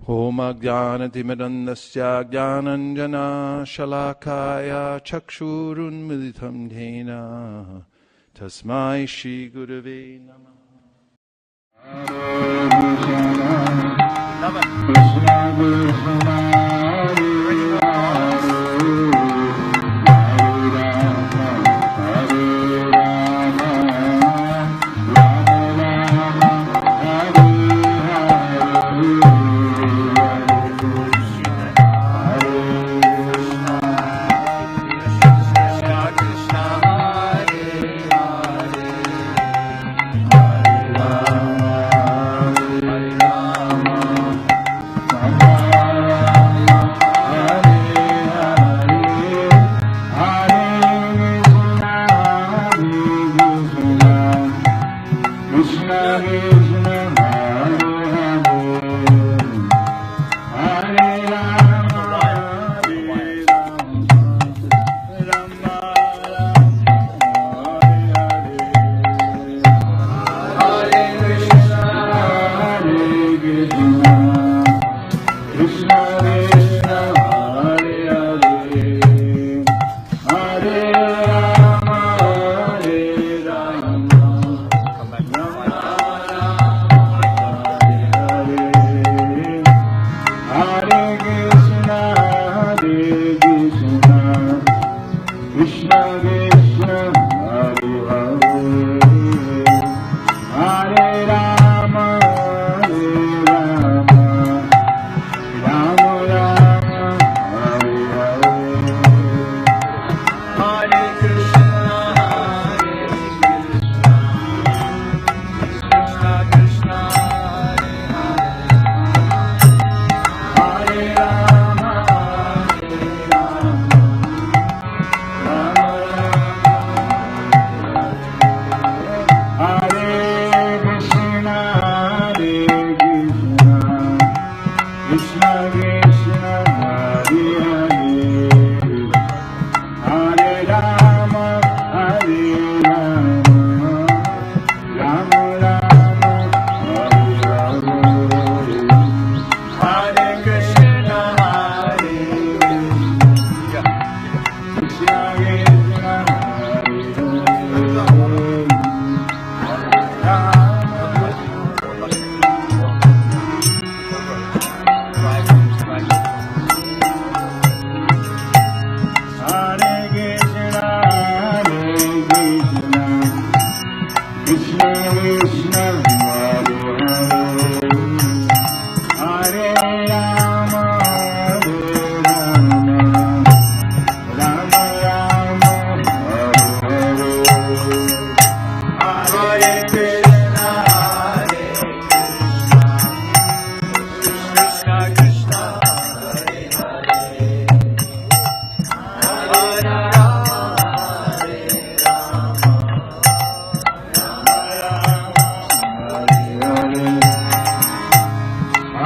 Om Ajnanatimirandasya Jnananjana Shalakaya Chakshurunmilitam Dhena Tasmai Shri Gurave Namah.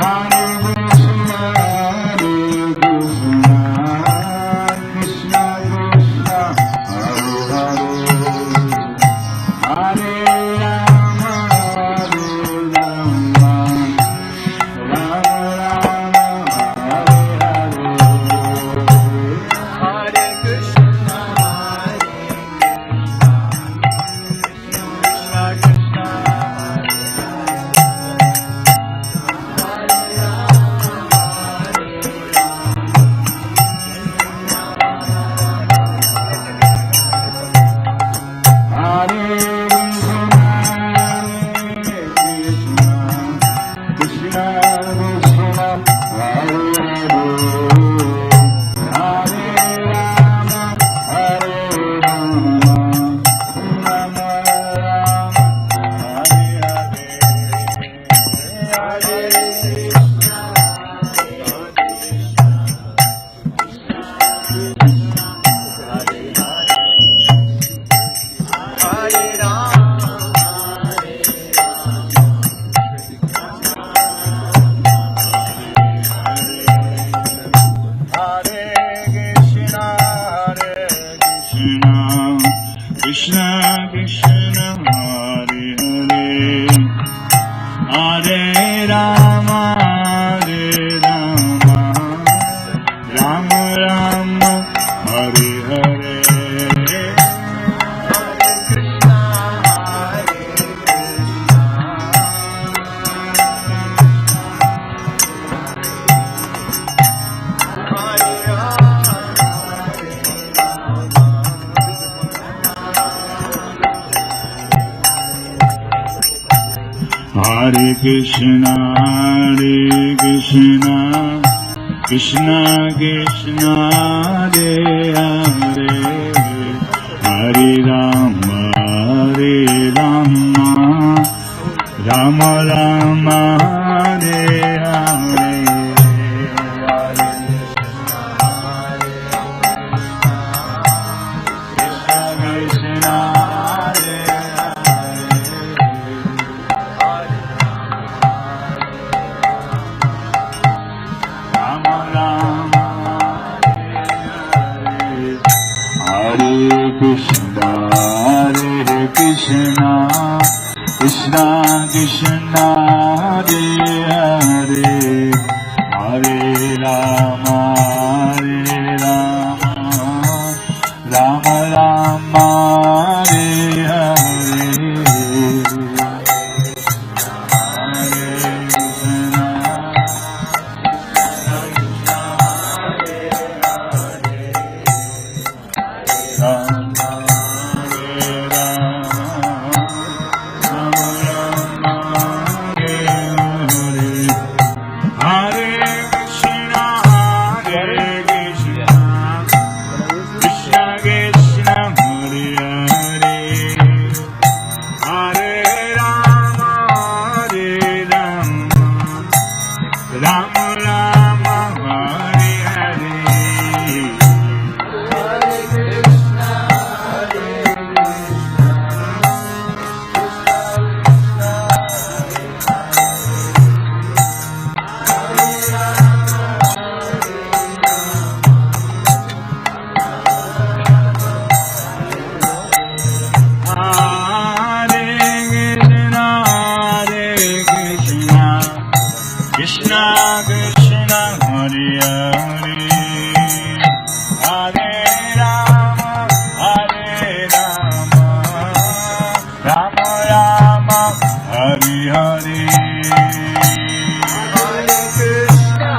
Hare Krishna Krishna, Hare Krishna, Krishna Krishna, Hare Hare, Hare Rama, Hare Rama, Rama Rama, Hare Hare. Krishna, Krishna Krishna, Hare Hare, Hare Rama, Hare Rama, Rama Rama, Hare Hare, Hare Krishna,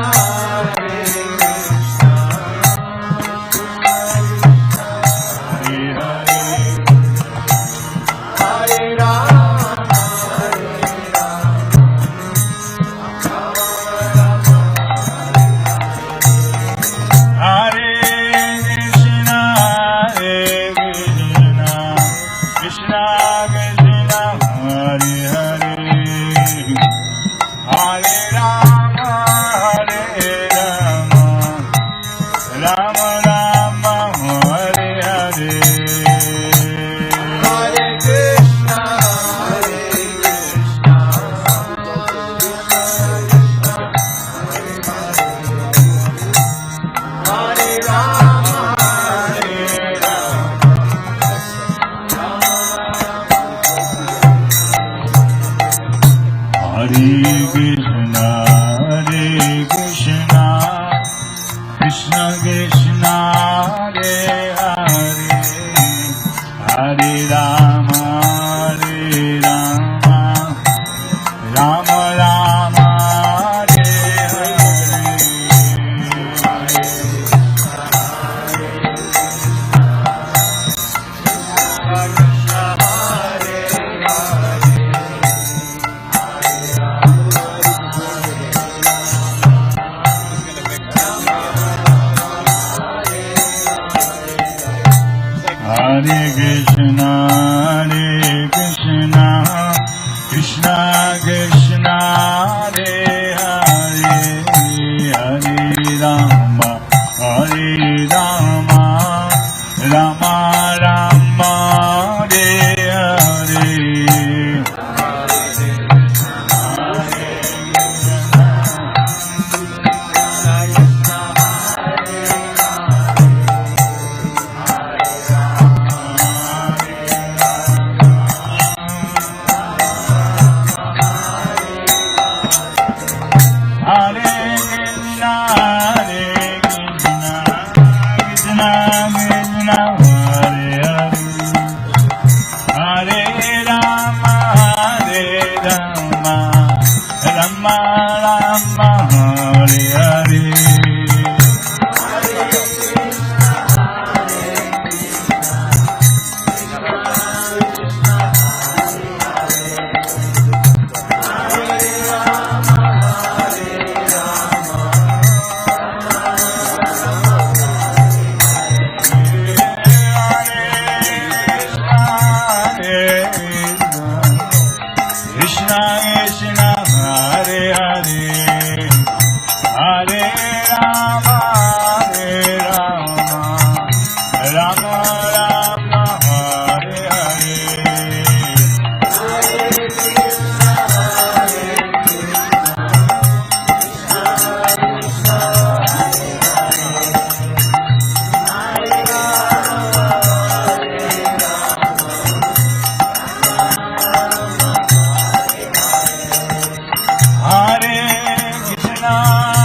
Krishna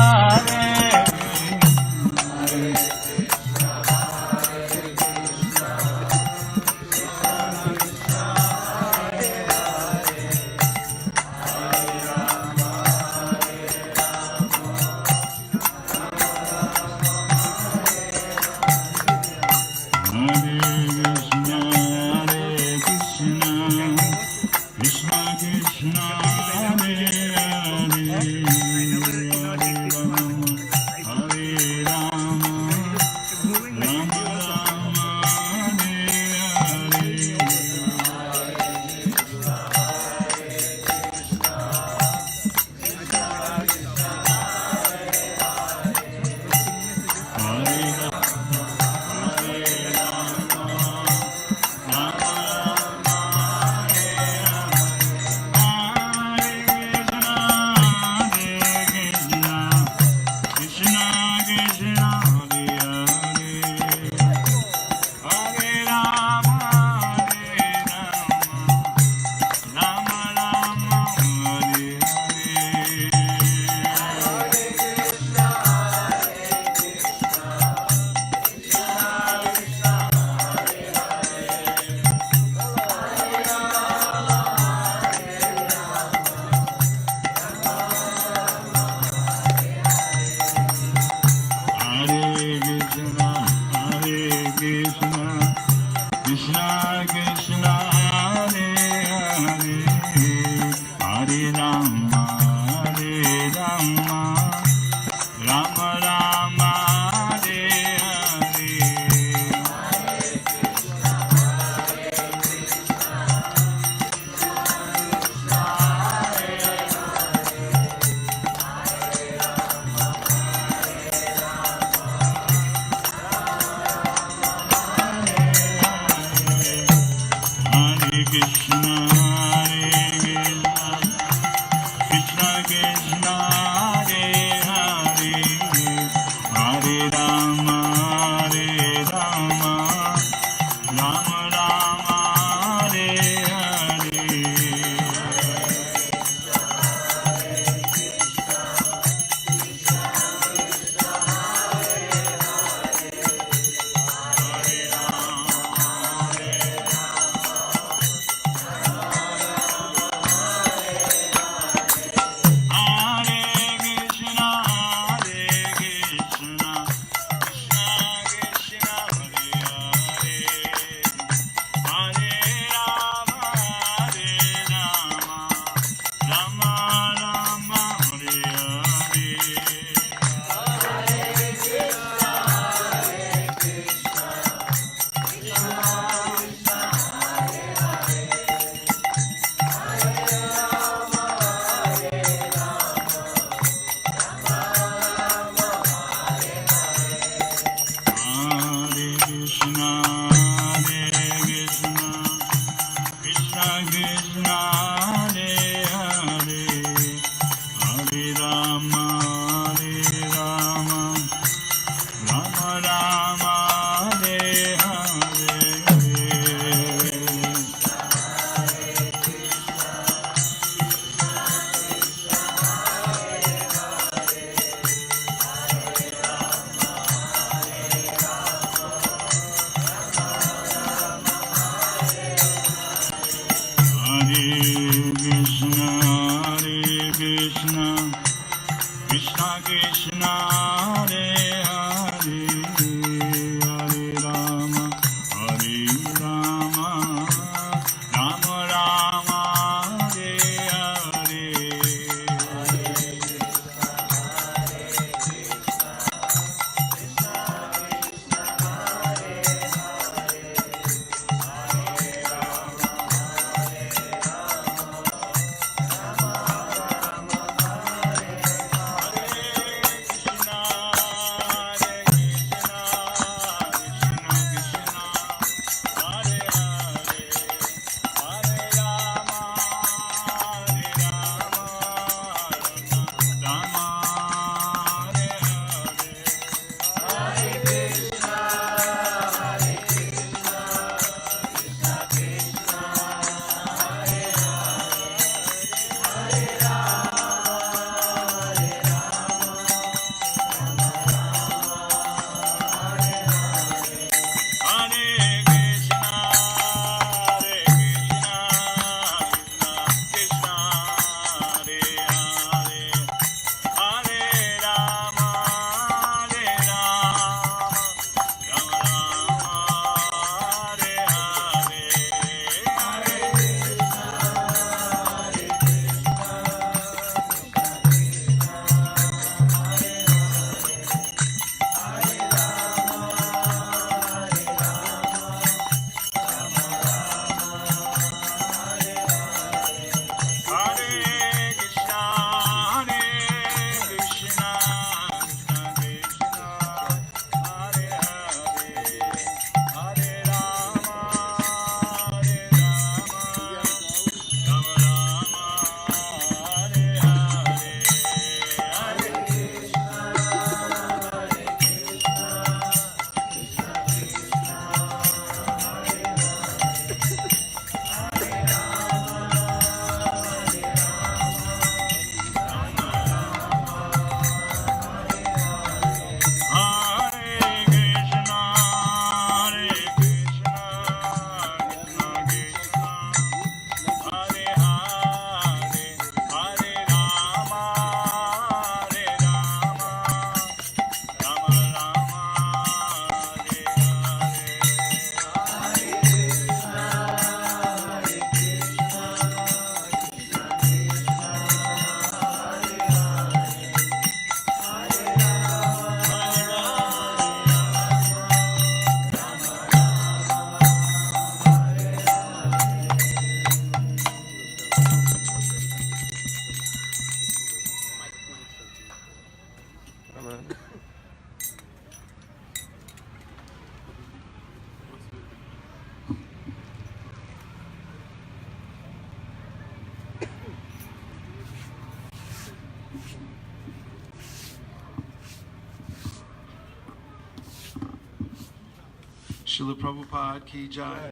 Srila Prabhupada ki jai.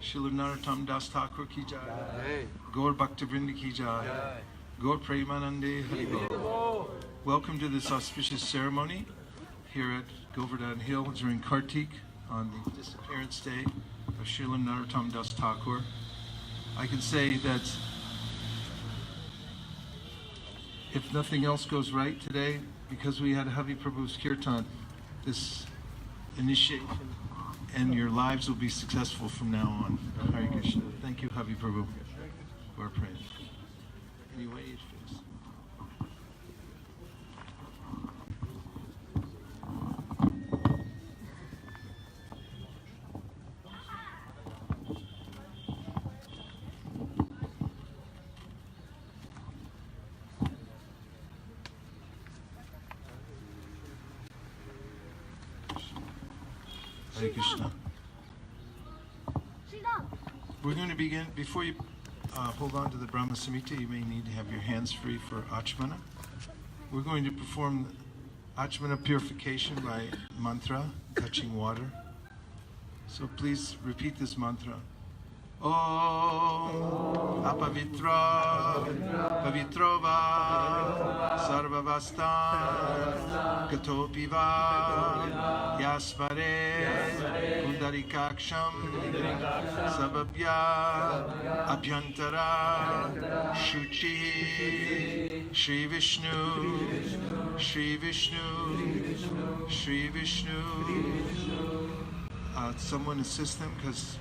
Srila Narottam Das Thakur ki jai. Gaur Bhaktivinoda ki jai. Gaur Premanande Hari Bol. Welcome to this auspicious ceremony here at Govardhana Hill during Kartik on the disappearance day of Srila Narottam Das Thakur. I can say that if nothing else goes right today, because we had Havi Prabhu's Kirtan, this initiation and your lives will be successful from now on. Hare Krishna. Thank you, Havi Prabhu, for our prayers. Anyway, it fits. Hare Krishna. We're going to begin. Before you hold on to the Brahma Samhita, you may need to have your hands free for Achmana. We're going to perform Achmana purification by mantra, touching water. So please repeat this mantra. Om apavitra pavitrova sarvavastan gatopi va yasmare kundarikaksham sababhya abhyantara shuchi Shri Vishnu Shri Vishnu Shri Vishnu. Someone assist them because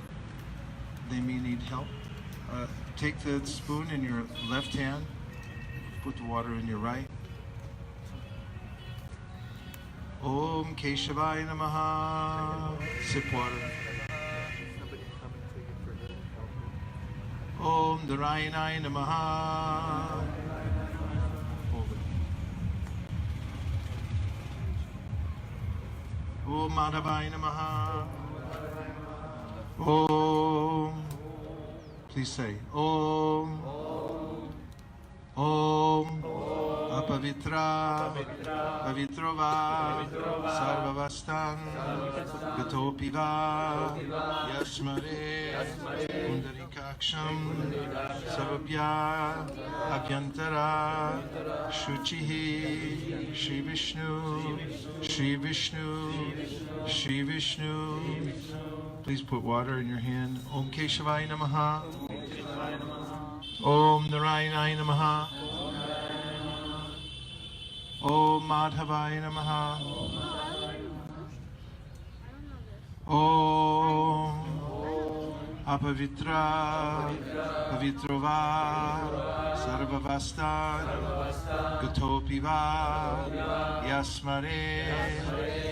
they may need help. Take the spoon in your left hand, put the water in your right. Om Keshavaya Namaha. Sip water. Om Dharayanaya Namaha. Hold it. Om Madhavaya Namaha. Om. Please say Om. Om. Apavitra. Pavitrova. Sarvavastan. Gatopiva. Yasmare. Kundarikaksham. Sababhya. Abhyantara. Shuchihi. Shri Vishnu. Shri Vishnu. Shri Vishnu. Please put water in your hand. Om Keshavaya Namaha. Om Narayanaya Namaha. Om Madhavaya Namaha. Om Apavitra Pavitrova Sarvavastan Gatopiva Yasmare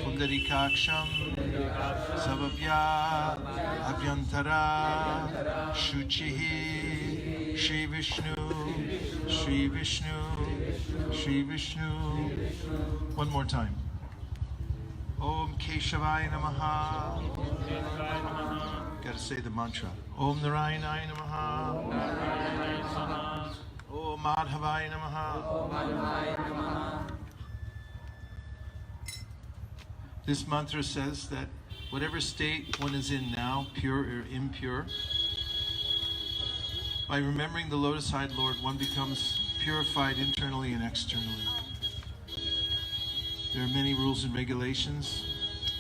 Kundarikaksham Sababhya Abhyantara Shuchihi Shri Vishnu Shri Vishnu Shri Vishnu. One more time. Om Keshavaya Namaha. Got to say the mantra. Om Narayanaya Namaha. Om Madhavaya Namaha. This mantra says that whatever state one is in now, pure or impure, by remembering the lotus-eyed Lord, one becomes purified internally and externally. There are many rules and regulations,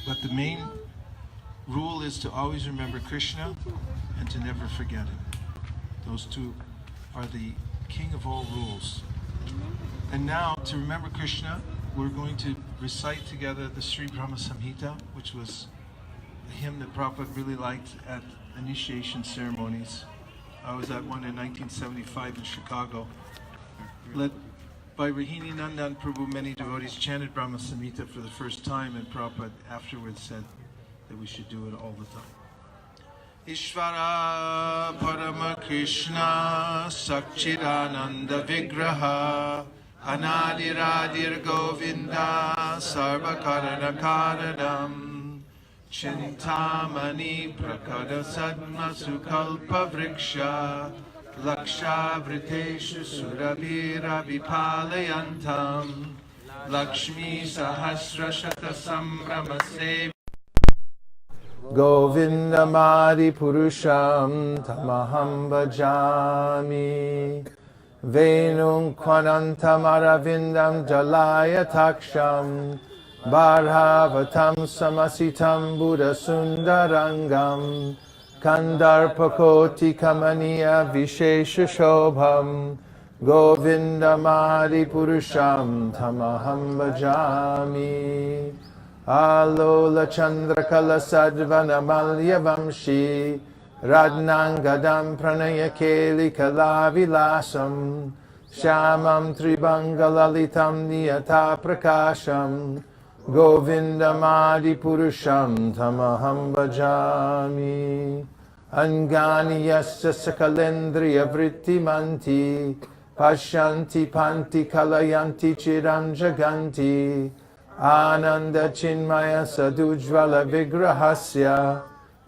but the main rule is to always remember Krishna and to never forget him. Those two are the king of all rules. And now, to remember Krishna, we're going to recite together the Sri Brahma Samhita, which was a hymn that Prabhupada really liked at initiation ceremonies. I was at one in 1975 in Chicago. Led by Rahini Nandan Prabhu, many devotees chanted Brahma Samhita for the first time, and Prabhupada afterwards said that we should do it all the time. Ishvara Parama Krishna Sakchidananda Vigraha Anadiradir Govinda Sarvakarana Karanam Chintamani Prakada Sadma Sukalpa Vriksha Laksha Vriteshu Surabhira Vipalayantam Lakshmi Sahasra Shata Sambrahmase Govinda Mari Purusham Tamaham Bhajami Venum Kwanantam Aravindam Jalaya Taksham Bharhavatam Samasitam Buddha Sundarangam Kandarpakoti Kamaniya Vishesha Shobham Govinda Mari Purusham Tamaham Bhajami Alola Chandrakala Sadvana Malya Vamshi Radnangadam Pranaya Keli Kalavilasam Shamam Tribangalalitam Niyata Prakasham Govinda Madi Purusham Tamaham Bhajami Angani Yasya Sakalendriya Vritti Manti Pashyanti Panti Kalayanti Chiram Jaganti Ananda Chinmaya Sadujvala Vigrahasya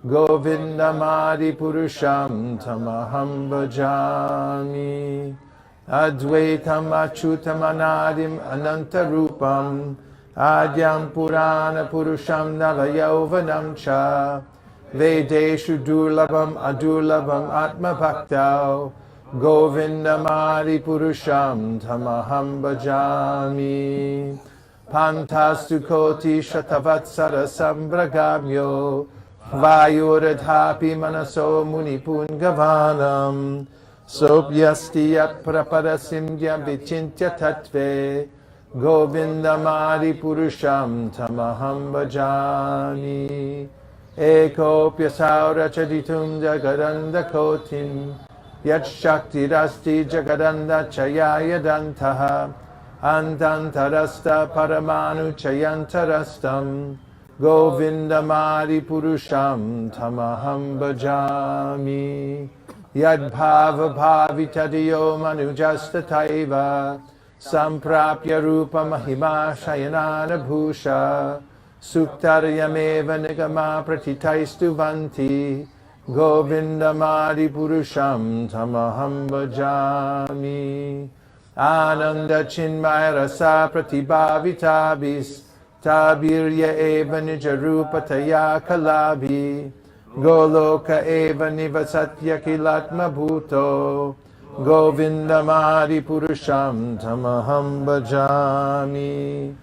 Govinda Madi Purusham Tamaham Bhajami Advaitam Achutam Anadim Anantarupam Adyam Purana Purusham Nalayauvanam Cha Vedeshu Durlabam Adurlabam Atma Bhaktau Govinda Madi Purusham Tamaham Bhajami Pantastu Koti Shatavatsara Sambragamyo Vayuradhapi Manaso Munipungavanam Sopyasti Yat Prapadasimdya Vichintya Tatve Govinda Madi Purusham Tamaham Bhajami Ekopya Saura Chaditum Jagadanda Kotim Yat Shakti Rasti Jagadanda Chayaya Dantaha Antantarasta Paramanu Chayantarastam Govinda Madi Purusham Tamaham Bhajami Yadbhava Bhavitadiyo Manujasta Taiva Samprapya Rupa Mahima Shayanana Bhusha Suktaryameva Nigama Pratitaistu Vanti Govinda Madi Purusham Tamaham Bhajami Ananda Chinmaya Rasa Pratibhavitabis Tabirya Eva Nijarupataya Kalabi Goloka Eva Nivasatya Kilatma Bhuto Govinda Madi Purusham Tamaham Bhajami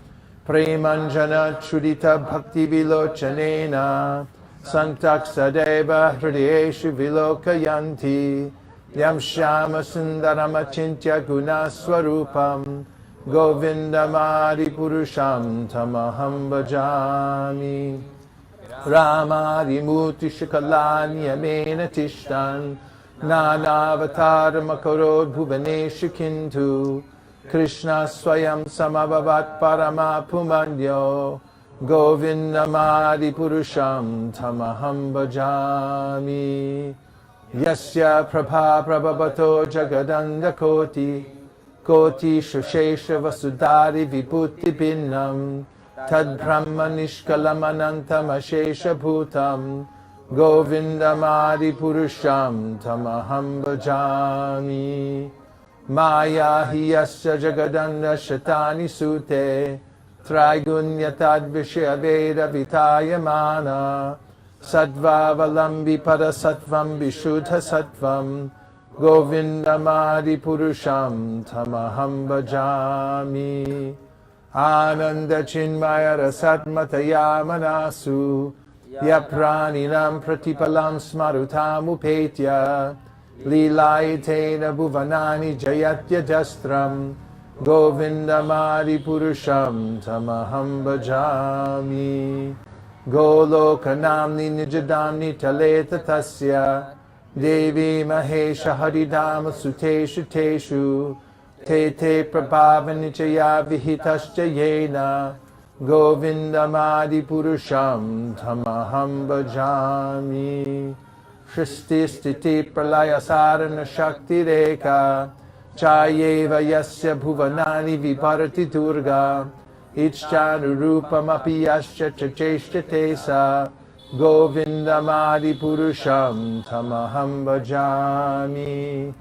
Premanjana Chudita Bhakti Vilochanena Santak Sadeva Hridayeshu Vilokayanti Yam Shama Sundaram Achintya Guna Swarupam Govinda Madi Purusham Tamaham Bhajami Ramadi Muti Shikalani Amena Tishtan Nanavatar Makarod Bhuvaneshu Kintu Krishna Swayam Samabhavat Parama Pumanyo Govinda Madi Purusham Tamaham Bhajami Yasya Prabha Prabhavato Jagadanda Koti Koti Shushesha Vasudari Vibhuti Pinnam Tad Brahma Nishkalam Anantam Ashesha Bhutam Govinda Madi Purusham Tamaham Bhajami Maya Hiyasya Jagadanda Shatani Sute Trigunya Tad Vishya Veda Vitayamana Sattva Valambi Parasattvam Vishuddha Sattvam Govinda Madi Purusham Tamaham Bhajami Ananda Chinmaya Rasatmataya Manasu Yapraninam Pratipalam Smarutam Upetya Lilaitena Bhuvanani Jayatya Jastram Govinda Madi Purusham Tamaham Bhajami Golokanamni Nijadamni Taleta Tasya Devi Mahesha Haridama Suteshu Teshu Te Te Prabhavanichaya Vihitascha Yena Govinda Madi Purusham Tamaham Bhajami Shristi Stiti Pralaya Sarana Shakti Reka Chayeva yasya bhuvanani viparati durga. Ichchanurupamapi yasya chacheshtate sa. Govindamadi purusham tamaham bhajami.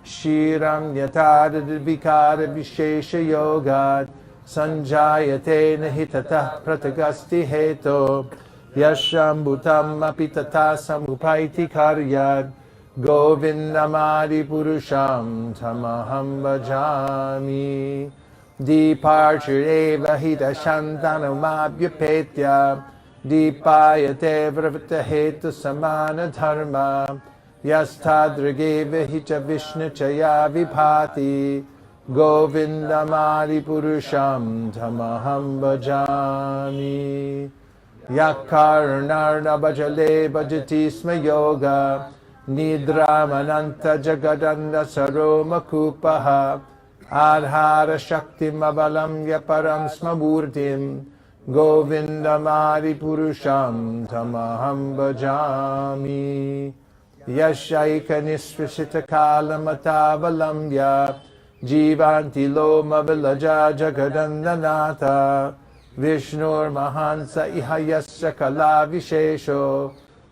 Shiram yatada vikara vishesha yogad. Sanjayate nahitatah pratagasti heto. Yasham bhutam apitata samupaiti karyad. Govindamadi purusham tamaham bhajami. Deeparchireva hita shantanamabhyapetya. Deepayate vravata hetu samana dharma. Yasthadrageva hicha vishnu chaya vibhati. Govindamadi purusham tamaham bhajami. Yakarnarna bhajale bhajati sma yoga. Nidramananta jagadanda saroma kupaha. Adhara shaktim avalam yaparam smamurtim. Govindamadi purusham tamaham bhajami. Yashaika nisvishita kalamatavalamya. Jivanti loma vilaja jagadandanata. Vishnur mahansa ihayasya kala vishesho.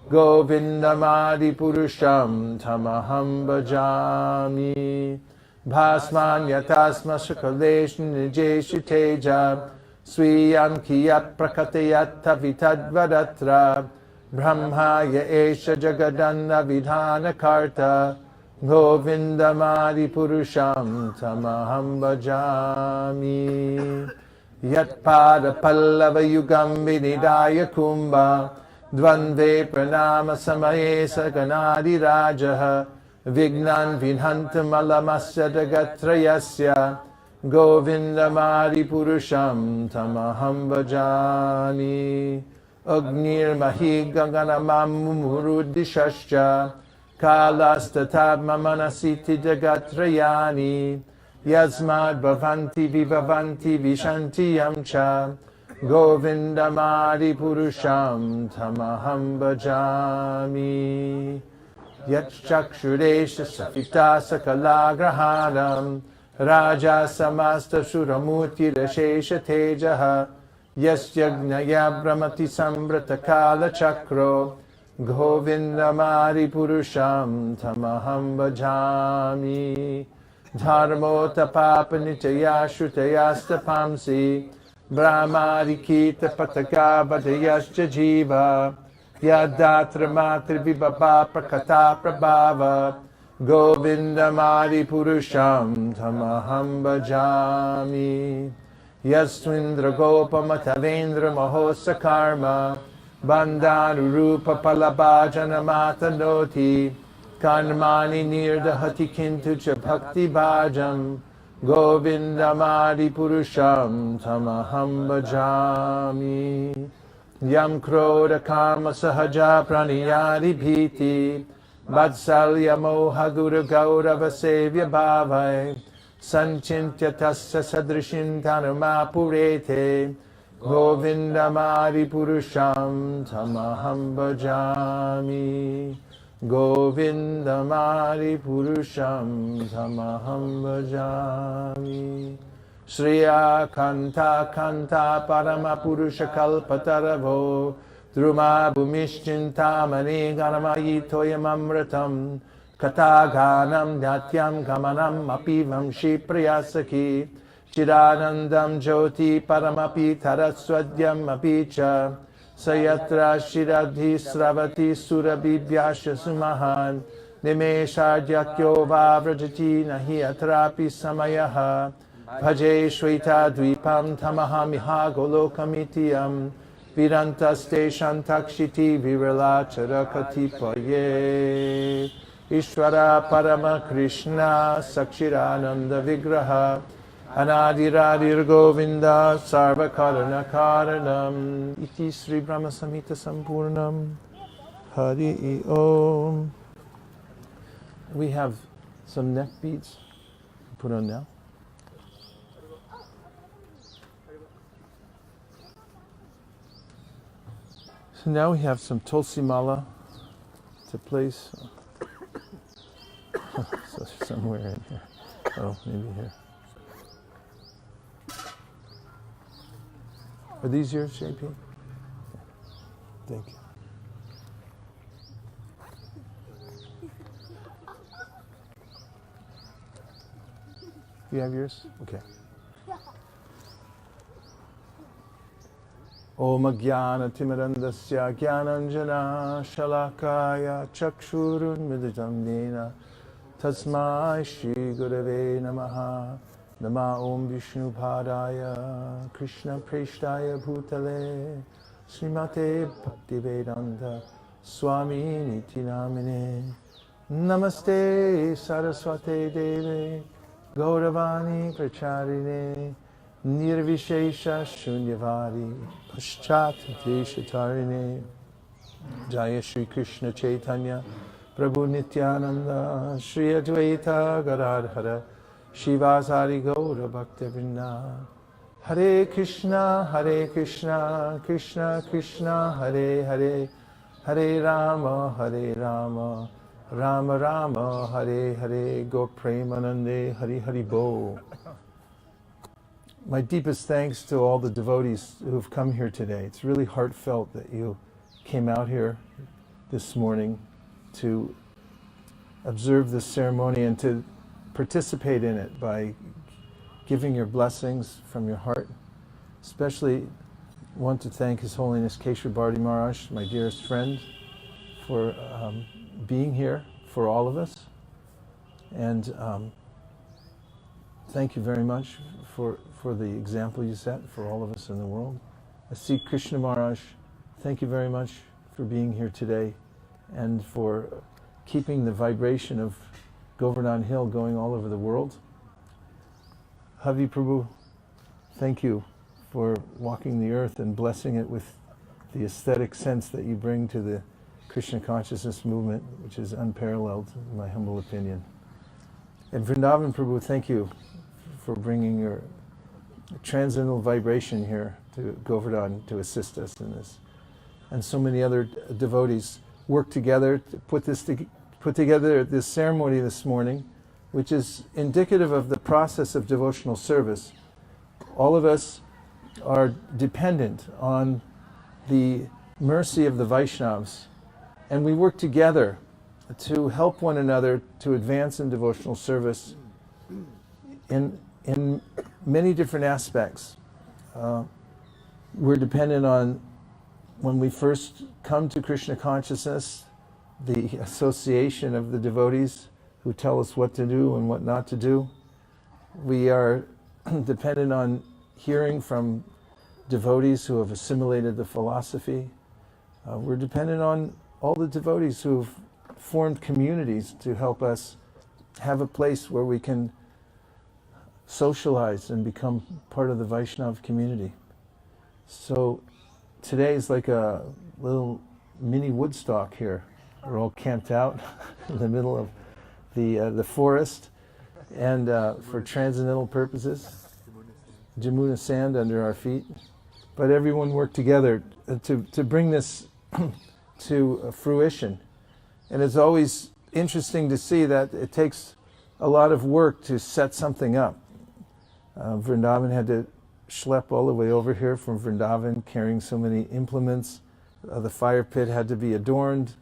Govindamadi purusham tamaham bhajami. Bhasman yatasma shukalesh nijeshi teja. Swiyam kiyat prakatayat tavitadvadatra. Brahma ya esha jagadanna vidhana karta. Govindamadi purusham tamaham bhajami. Yat pada pallava yugam vinidaya kumbha. Dvandve pranama samaye saganadi rajaha. Vignan vinhantam alamasya dagatrayasya. Govindamadi purusham tamaham bhajami. Agnir mahi gaganamam murudishascha. Kalastatab mamanasiti jagatrayani. Yasmad bhavanti vibhavanti vishanti yamcha. Govindamadi purusham tamaham bhajami. Yachakshudesha safita sakalagrahanam. Raja samasta suramurti rashesha tejaha. Yasyajnaya brahmati samvrata kala chakro. Govindamadi purusham tamaham bhajami. Dharmota papanichaya shrutayasta pamsi. Brahmarikita pataka vadayascha jiva. Yadatra matri vibhava prakata prabhava. Govindamadi purusham tamaham bhajami. Yaswindra gopamatavendra mahosa karma. Bandhanurupa palabhajana matanoti. Karmani nirdahati kintu cha bhakti bhajam. Govindamadi purusham tamaham bhajami. Yam krodha karma sahaja praniyadi bhiti. Vatsalya moha guru gaurava sevya bhavai. Sanchintya tasya sadrishin tanuma purete. Govindamadi purusham tamaham bhajami. Govindamadi purusham tamaham bhajami. Shriya kanta kanta parama purusha kalpataravo. Druma bhumishchintamani ganamayi toyam amratam. Kataganam natyam gamanam apivam shi priyasaki. Chidanandam jyoti paramapi taraswadyam apicha. Sayatra shiradhi sravati surabhibhyasya sumahan. Nimeshadhyakyo vavrajati nahi atrapi samayaha. Bhaje shveta dvipam tamahamiha golokamitiyam. Virantaste shantakshiti viralachara katipaye. Ishvara Parama Krishna Sakshirananda Vigraha. Anadiradir Govinda Sarva Karana Karanam. Iti Sri Brahma Samhita Sampurnam. Hari Om. We have some neck beads put on now. So now we have some Tulsi Mala to place so somewhere in here. Oh, maybe here. Are these yours, JP? Thank you. You have yours? Okay. Om Jnana Timirandasya Jnananjana Shalakaya Chakshurun Midam Dena Tasmai Shri Gurave Namaha Nama Om Vishnu Padaya Krishna Preshtaya Bhutale Srimate Bhaktivedanta Swami Niti Namine Namaste Saraswate Deve Gauravani Pracharine Nirvishesha Shunyavadi Paschat Deshatarine Jaya Shri Krishna Chaitanya Prabhu Nityananda Shri Advaita Gadadhara Shivasari Gaura Bhaktivinoda Hare Krishna Krishna Krishna Hare Hare Hare Rama Rama Rama Hare Hare Go Premanande Hari Hari Bo. My deepest thanks to all the devotees who've come here today. It's really heartfelt that you came out here this morning to observe this ceremony and to participate in it by giving your blessings from your heart. Especially want to thank His Holiness Keshava Bharati Maharaj, my dearest friend, for being here for all of us. And thank you very much for the example you set for all of us in the world. Asik Krishna Maharaj, thank you very much for being here today and for keeping the vibration of Govardhana Hill going all over the world. Havi Prabhu, thank you for walking the earth and blessing it with the aesthetic sense that you bring to the Krishna consciousness movement, which is unparalleled in my humble opinion. And Vrindavan Prabhu, thank you for bringing your transcendental vibration here to Govardhana to assist us in this. And so many other devotees worked together to put together this ceremony this morning, which is indicative of the process of devotional service. All of us are dependent on the mercy of the Vaishnavas, and we work together to help one another to advance in devotional service in many different aspects. We're dependent on, when we first come to Krishna consciousness, the association of the devotees who tell us what to do and what not to do. We are dependent on hearing from devotees who have assimilated the philosophy. We're dependent on all the devotees who've formed communities to help us have a place where we can socialize and become part of the Vaishnava community. So today is like a little mini Woodstock here. We're all camped out in the middle of the forest, and for transcendental purposes, Jamuna sand under our feet. But everyone worked together to bring this to fruition. And it's always interesting to see that it takes a lot of work to set something up. Vrindavan had to schlep all the way over here from Vrindavan, carrying so many implements. The fire pit had to be adorned.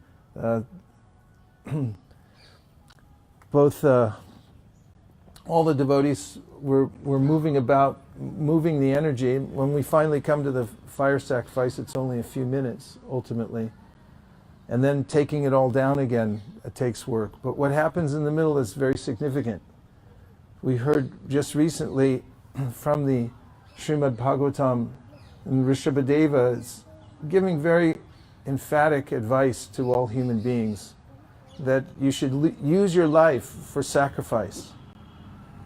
Both all the devotees were moving the energy. When we finally come to the fire sacrifice, it's only a few minutes ultimately. And then taking it all down again, it takes work. But what happens in the middle is very significant. We heard just recently from the Srimad Bhagavatam, and Rishabhadeva is giving very emphatic advice to all human beings that you should use your life for sacrifice.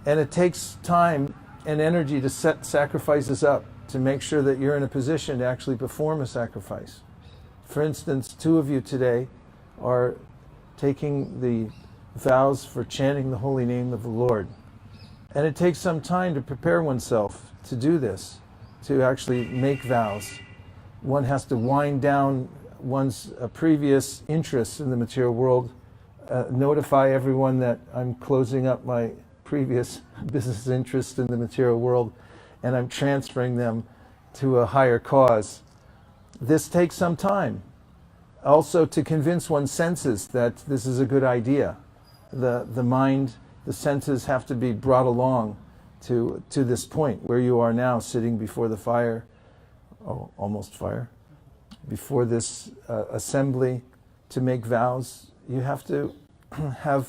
And it takes time and energy to set sacrifices up to make sure that you're in a position to actually perform a sacrifice. For instance, 2 of you today are taking the vows for chanting the holy name of the Lord. And it takes some time to prepare oneself to do this, to actually make vows. One has to wind down one's previous interests in the material world, notify everyone that I'm closing up my previous business interests in the material world, and I'm transferring them to a higher cause. This takes some time. Also, to convince one's senses that this is a good idea. The mind, the senses have to be brought along to this point where you are now, sitting before the fire, almost fire, before this assembly to make vows. You have to have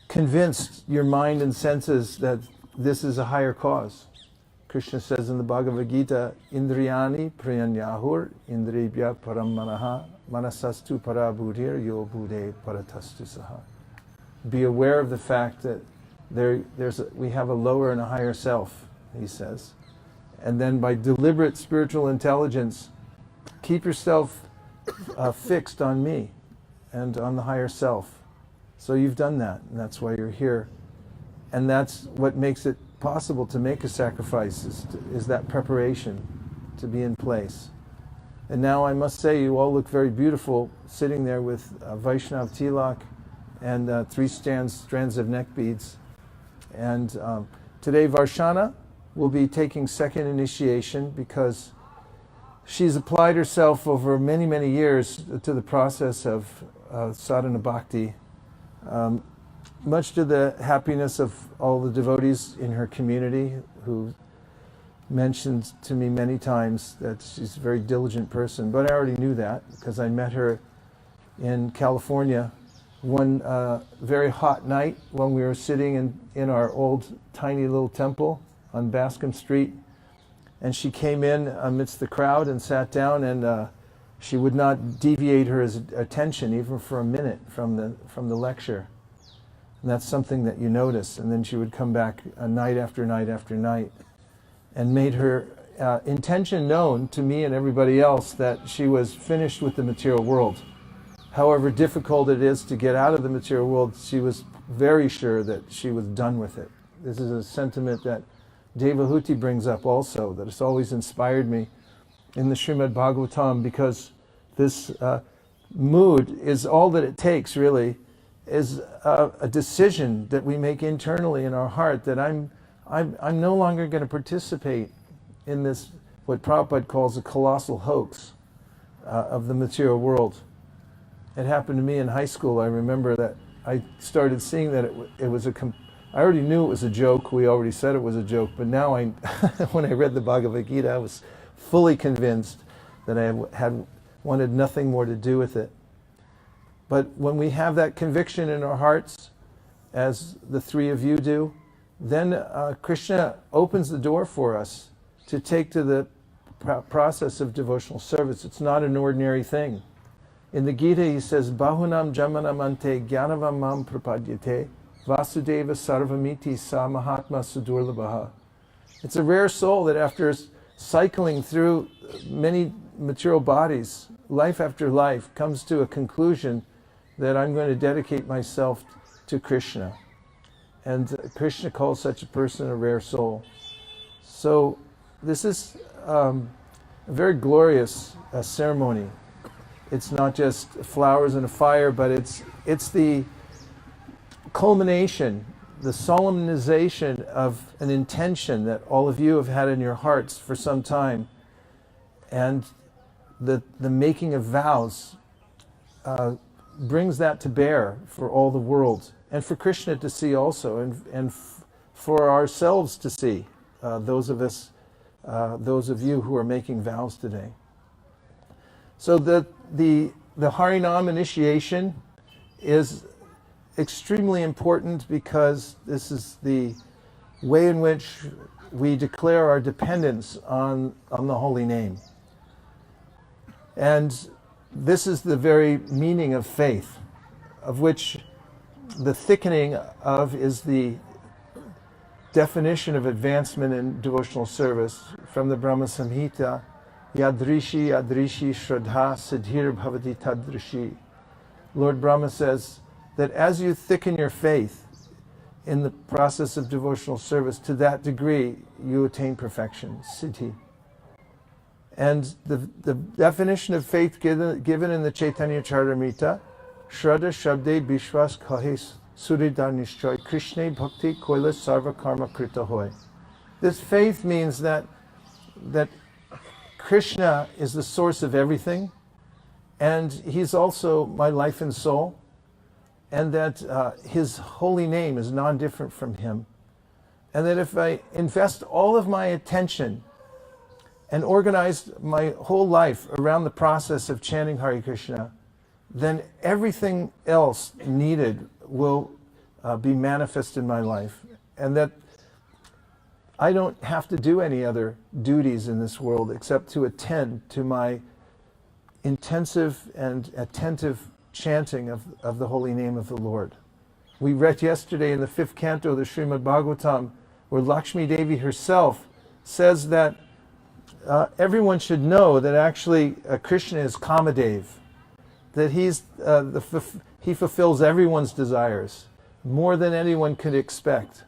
convinced your mind and senses that this is a higher cause. Krishna says in the Bhagavad Gita, Indriyani priyanyahur indriyabhya param manaha manasastu parabhudir yo bude paratastu saha. Be aware of the fact that we have a lower and a higher self, he says. And then by deliberate spiritual intelligence, keep yourself fixed on me and on the higher self. So you've done that, and that's why you're here. And that's what makes it possible to make a sacrifice, is that preparation to be in place. And now I must say, you all look very beautiful sitting there with Vaishnav tilak and 3 strands of neck beads. And today Varshana will be taking second initiation because she's applied herself over many, many years to the process of sadhana bhakti, much to the happiness of all the devotees in her community, who mentioned to me many times that she's a very diligent person. But I already knew that because I met her in California one very hot night when we were sitting in our old tiny little temple on Bascom Street. And she came in amidst the crowd and sat down, and she would not deviate her attention even for a minute from the lecture. And that's something that you notice. And then she would come back night after night after night, and made her intention known to me and everybody else that she was finished with the material world. However difficult it is to get out of the material world, she was very sure that she was done with it. This is a sentiment that Devahuti brings up also, that it's always inspired me in the Srimad Bhagavatam, because this mood is all that it takes, really, is a decision that we make internally in our heart that I'm no longer going to participate in this, what Prabhupada calls a colossal hoax of the material world. It happened to me in high school. I remember that I started seeing that it was I already knew it was a joke. We already said it was a joke. But now, when I read the Bhagavad Gita, I was fully convinced that I had wanted nothing more to do with it. But when we have that conviction in our hearts, as the 3 of you do, then Krishna opens the door for us to take to the process of devotional service. It's not an ordinary thing. In the Gita, he says, Bahunam jamanamante gyanavam mam prapadyate Vasudeva Sarvamiti Sa Mahatma Sudurlabhaha. It's a rare soul that after cycling through many material bodies, life after life, comes to a conclusion that I'm going to dedicate myself to Krishna. And Krishna calls such a person a rare soul. So this is a very glorious ceremony. It's not just flowers and a fire, but it's the culmination, the solemnization of an intention that all of you have had in your hearts for some time, and the making of vows brings that to bear for all the world, and for Krishna to see also, and for ourselves to see, those of you who are making vows today. So the Harinam initiation is extremely important, because this is the way in which we declare our dependence on the holy name. And this is the very meaning of faith, of which the thickening of is the definition of advancement in devotional service from the Brahma Samhita, Yadrishi Yadrishi Shraddha Siddhir Bhavati Tadrishi. Lord Brahma says that as you thicken your faith in the process of devotional service, to that degree you attain perfection, siddhi. And the definition of faith given in the Chaitanya Charitamrita, Shraddha Shabde Bishwas Kahe Suridar Nishchoy Krishna Bhakti Koila Sarva Karma Krita Hoy. This faith means that Krishna is the source of everything, and he's also my life and soul, and that his holy name is non-different from him. And that if I invest all of my attention and organize my whole life around the process of chanting Hare Krishna, then everything else needed will be manifest in my life. And that I don't have to do any other duties in this world except to attend to my intensive and attentive chanting of the holy name of the Lord. We read yesterday in the 5th canto of the Srimad Bhagavatam, where Lakshmi Devi herself says that everyone should know that actually Krishna is Kamadev, that he fulfills everyone's desires more than anyone could expect.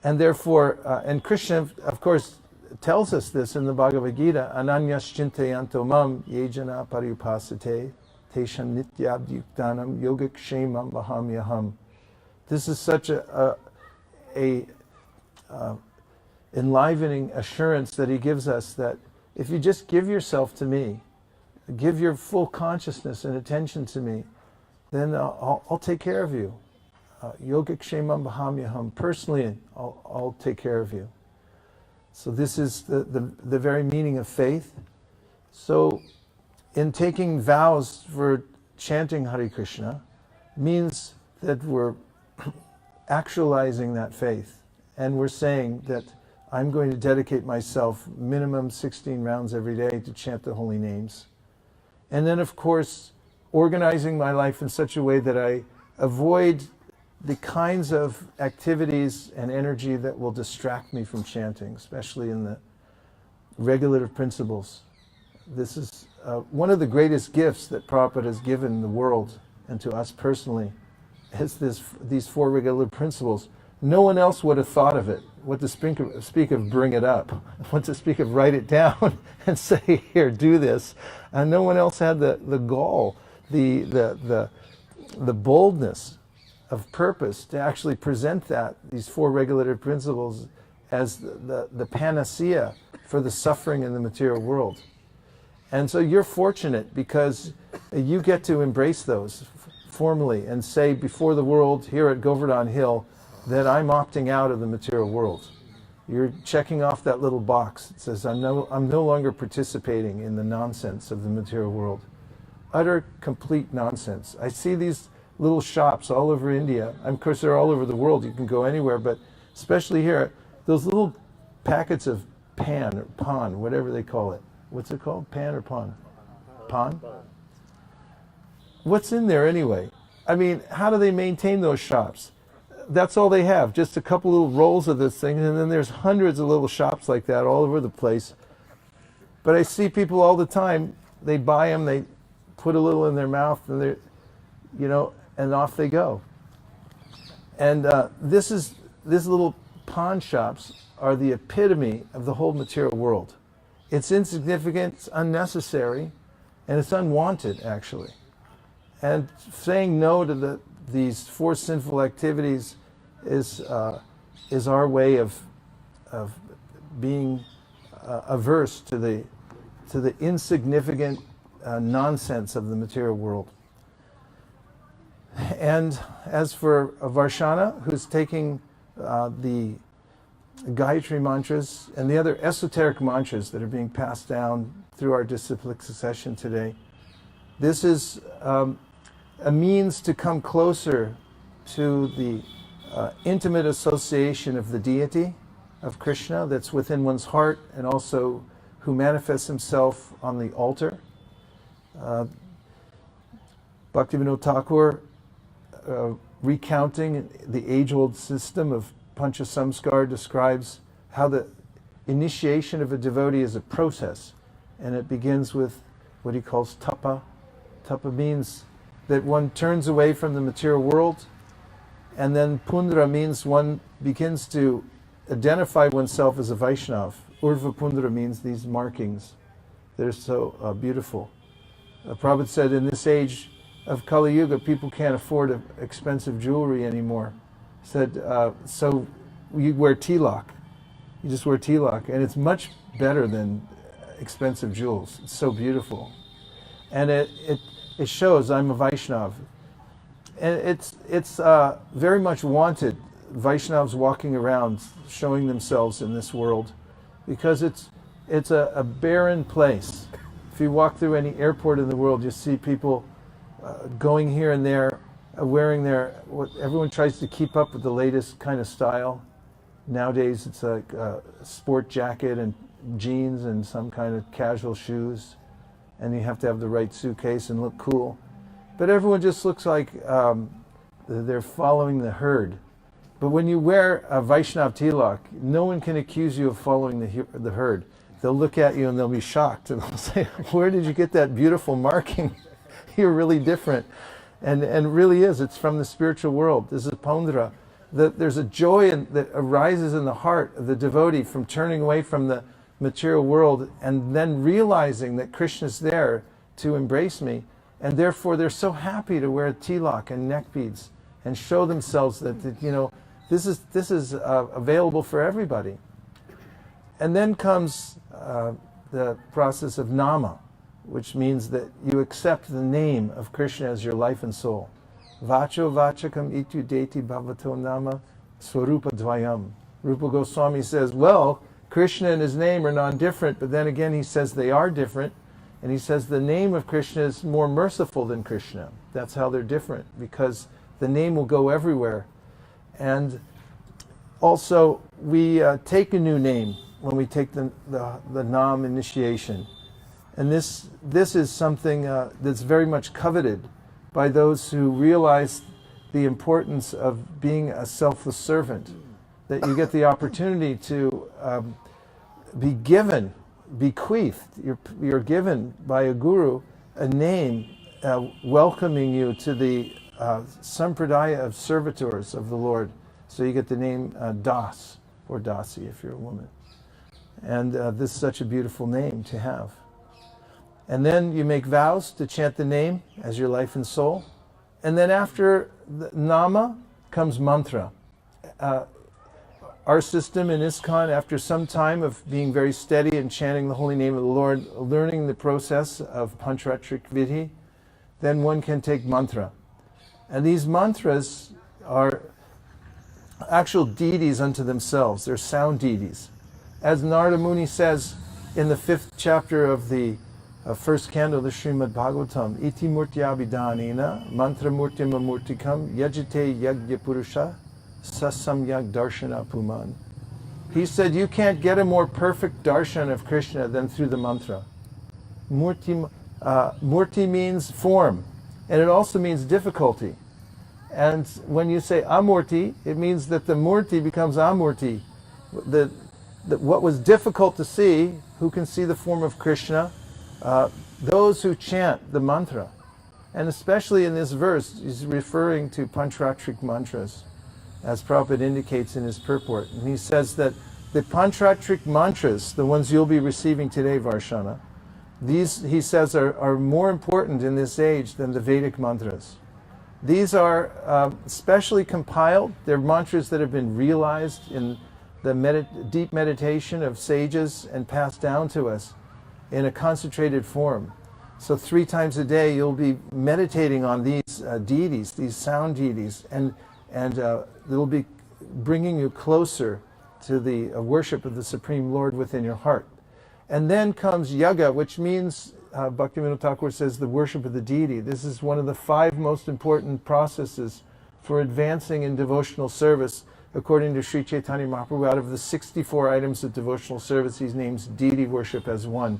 And therefore, and Krishna, of course, tells us this in the Bhagavad Gita, Ananyas chintayanto mam yejana paripasate tesham nityabdyuktanam yogakshemam vahamyaham. This is such a enlivening assurance that he gives us, that if you just give yourself to me, give your full consciousness and attention to me, then I'll take care of you. Yogakshemam vahamyaham. Personally, I'll take care of you. So this is the very meaning of faith. So in taking vows for chanting Hare Krishna means that we're actualizing that faith. And we're saying that I'm going to dedicate myself minimum 16 rounds every day to chant the holy names. And then, of course, organizing my life in such a way that I avoid the kinds of activities and energy that will distract me from chanting, especially in the regulative principles. This is one of the greatest gifts that Prabhupada has given the world and to us personally, is these 4 regulative principles. No one else would have thought of it. What to speak of bring it up. What to speak of write it down and say, here, do this. And no one else had the gall, the boldness of purpose to actually present these 4 regulative principles as the panacea for the suffering in the material world. And so you're fortunate because you get to embrace those formally and say before the world here at Govardhana Hill that I'm opting out of the material world. You're checking off that little box that says I'm no longer participating in the nonsense of the material world. Utter, complete nonsense. I see these little shops all over India. Of course, they're all over the world. You can go anywhere, but especially here, those little packets of pan or pan, whatever they call it. What's it called? Pan or pan? Pan? What's in there anyway? I mean, how do they maintain those shops? That's all they have, just a couple little rolls of this thing, and then there's hundreds of little shops like that all over the place. But I see people all the time, they buy them, they put a little in their mouth, and they're, and off they go. And these little pawn shops are the epitome of the whole material world. It's insignificant, it's unnecessary, and it's unwanted, actually. And saying no to these 4 sinful activities is our way of being averse to the insignificant nonsense of the material world. And as for Varshana, who's taking the Gayatri mantras and the other esoteric mantras that are being passed down through our disciplic succession today, this is a means to come closer to the intimate association of the deity of Krishna that's within one's heart, and also who manifests himself on the altar. Bhaktivinoda Thakur, recounting the age-old system of Pancha Samskar, describes how the initiation of a devotee is a process, and it begins with what he calls tapa. Tapa means that one turns away from the material world, and then pundra means one begins to identify oneself as a Vaishnav. Urva pundra means these markings. They're so beautiful. Prabhupada said in this age, of Kali Yuga, people can't afford expensive jewelry anymore. Said, so you wear tilak. You just wear tilak, and it's much better than expensive jewels. It's so beautiful. And it shows I'm a Vaishnav. And it's very much wanted, Vaishnavas walking around showing themselves in this world, because it's a barren place. If you walk through any airport in the world, you see people going here and there, wearing everyone tries to keep up with the latest kind of style. Nowadays it's like a sport jacket and jeans and some kind of casual shoes, and you have to have the right suitcase and look cool. But everyone just looks like they're following the herd. But when you wear a Vaishnav tilak, no one can accuse you of following the herd. They'll look at you and they'll be shocked, and they'll say, where did you get that beautiful marking? You're really different. And really is. It's from the spiritual world. This is Pondra. There's a joy that arises in the heart of the devotee from turning away from the material world and then realizing that Krishna's there to embrace me. And therefore they're so happy to wear tilak and neck beads and show themselves that this is available for everybody. And then comes the process of nama, which means that you accept the name of Krishna as your life and soul. Vacho vachakam itu deti bhavato nama swarupa dvayam. Rupa Goswami says, well, Krishna and his name are non-different, but then again he says they are different. And he says the name of Krishna is more merciful than Krishna. That's how they're different, because the name will go everywhere. And also, we take a new name when we take the Nam initiation. And this is something that's very much coveted by those who realize the importance of being a selfless servant, that you get the opportunity to be given, bequeathed, you're given by a guru a name welcoming you to the sampradaya of servitors of the Lord. So you get the name Das, or Dasi if you're a woman. And this is such a beautiful name to have. And then you make vows to chant the name as your life and soul. And then after the nama comes mantra. Our system in ISKCON, after some time of being very steady and chanting the holy name of the Lord, learning the process of Pancharatrik Vidhi, then one can take mantra. And these mantras are actual deities unto themselves. They're sound deities. As Narada Muni says in the 5th chapter of the first canto of the Srimad Bhagavatam, Iti murtyabhidanena mantra murtim amurtikam yajite yagya purusha sasamyak darshana puman. He said you can't get a more perfect darshan of Krishna than through the mantra. Murti means form, and it also means difficulty. And when you say amurti, it means that the murti becomes amurti. What was difficult to see, who can see the form of Krishna? Those who chant the mantra. And especially in this verse, he's referring to Pancharatrik mantras, as Prabhupada indicates in his purport. And he says that the Pancharatrik mantras, the ones you'll be receiving today, Varshana, these, he says, are more important in this age than the Vedic mantras. These are specially compiled. They're mantras that have been realized in the deep meditation of sages and passed down to us in a concentrated form. So 3 times a day you'll be meditating on these deities, these sound deities, and they'll be bringing you closer to the worship of the Supreme Lord within your heart. And then comes yaga, which means, Bhaktivinoda Thakur says, the worship of the deity. This is one of the 5 most important processes for advancing in devotional service. According to Sri Chaitanya Mahaprabhu, out of the 64 items of devotional service, he names deity worship as one.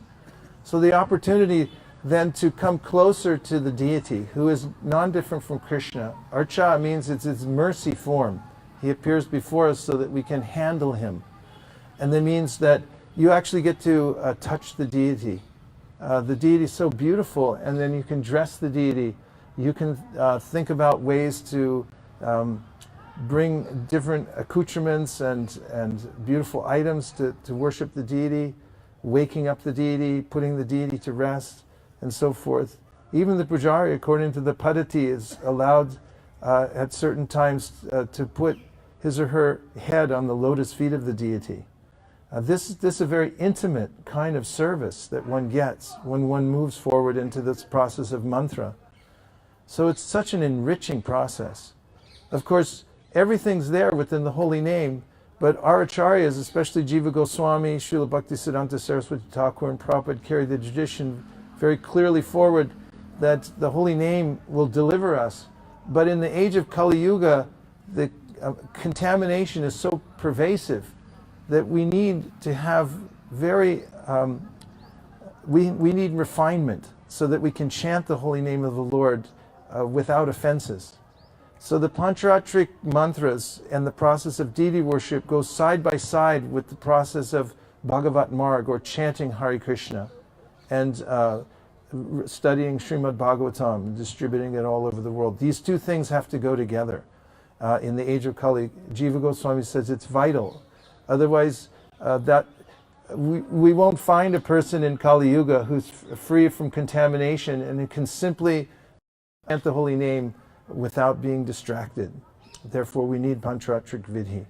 So the opportunity then to come closer to the deity, who is non-different from Krishna. Archa means it's his mercy form. He appears before us so that we can handle him. And that means that you actually get to touch the deity. The deity is so beautiful, and then you can dress the deity. You can think about ways to bring different accoutrements and beautiful items to worship the deity, waking up the deity, putting the deity to rest, and so forth. Even the pujari, according to the Padati, is allowed at certain times to put his or her head on the lotus feet of the deity. This is a very intimate kind of service that one gets when one moves forward into this process of mantra. So it's such an enriching process. Of course, everything's there within the holy name, but our acharyas, especially Jiva Goswami, Srila Bhaktisiddhanta Saraswati Thakur, and Prabhupada carry the tradition very clearly forward that the holy name will deliver us. But in the age of Kali Yuga, the contamination is so pervasive that we need to have we need refinement so that we can chant the holy name of the Lord without offenses. So the Pancharatric mantras and the process of deity worship goes side by side with the process of Bhagavat Marg, or chanting Hare Krishna, and studying Srimad Bhagavatam, and distributing it all over the world. These two things have to go together. In the age of Kali, Jiva Goswami says it's vital. Otherwise, we won't find a person in Kali Yuga who's free from contamination and who can simply chant the holy name without being distracted. Therefore, we need Pancharatric Vidhi.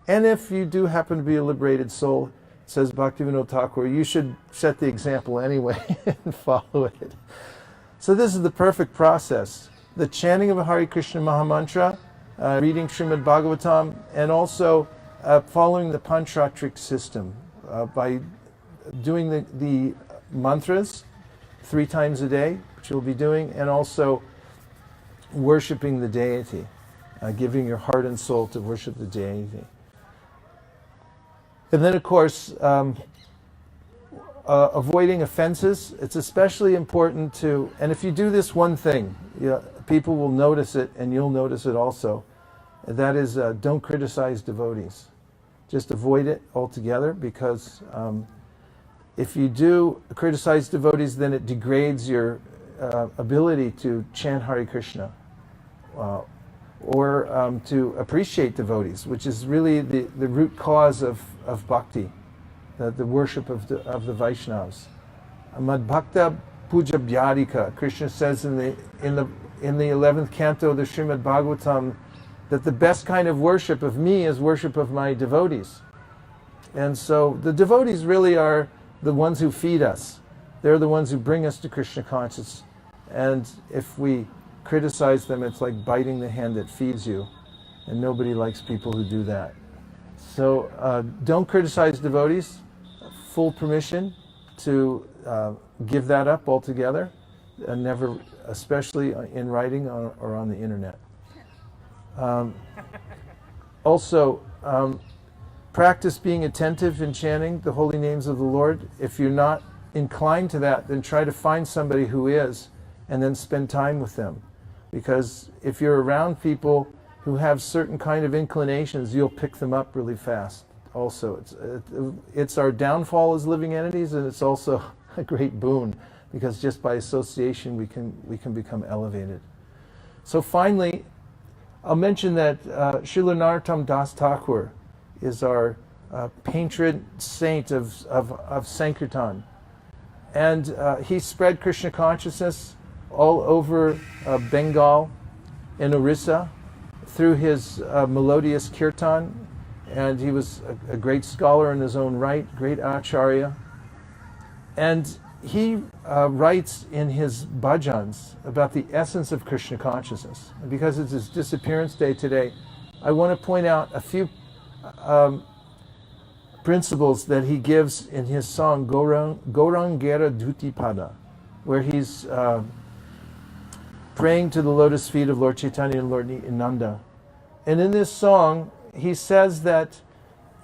And if you do happen to be a liberated soul, says Bhaktivinoda Thakur, you should set the example anyway and follow it. So this is the perfect process. The chanting of a Hare Krishna Mahamantra, reading Srimad Bhagavatam, and also following the Pancharatric system by doing the mantras 3 times a day, which you'll be doing, and also worshipping the deity, giving your heart and soul to worship the deity. And then, of course, avoiding offenses. It's especially important to, and if you do this one thing, people will notice it and you'll notice it also. And that is, don't criticize devotees. Just avoid it altogether, because if you do criticize devotees, then it degrades your ability to chant Hare Krishna or to appreciate devotees, which is really the root cause of bhakti, the worship of the Vaishnavas. Mad bhakta puja bhyadika. Krishna says in the 11th canto of the Srimad Bhagavatam that the best kind of worship of me is worship of my devotees. And so the devotees really are the ones who feed us. They're the ones who bring us to Krishna consciousness. And if we criticize them, it's like biting the hand that feeds you. And nobody likes people who do that. So don't criticize devotees. Full permission to give that up altogether. And never, especially in writing or on the internet. Also, practice being attentive in chanting the holy names of the Lord. If you're not inclined to that, then try to find somebody who is, and then spend time with them. Because if you're around people who have certain kind of inclinations, you'll pick them up really fast. Also, it's our downfall as living entities, and it's also a great boon, because just by association we can become elevated. So finally, I'll mention that Srila Narottam Das Thakur is our patron saint of Sankirtan. And he spread Krishna consciousness all over Bengal and Orissa through his melodious kirtan. And he was a great scholar in his own right, great acharya. And he writes in his bhajans about the essence of Krishna consciousness. And because it's his disappearance day today, I want to point out a few principles that he gives in his song Gaurangera Dhutipada, where he's praying to the lotus feet of Lord Chaitanya and Lord Nityananda. And in this song, he says that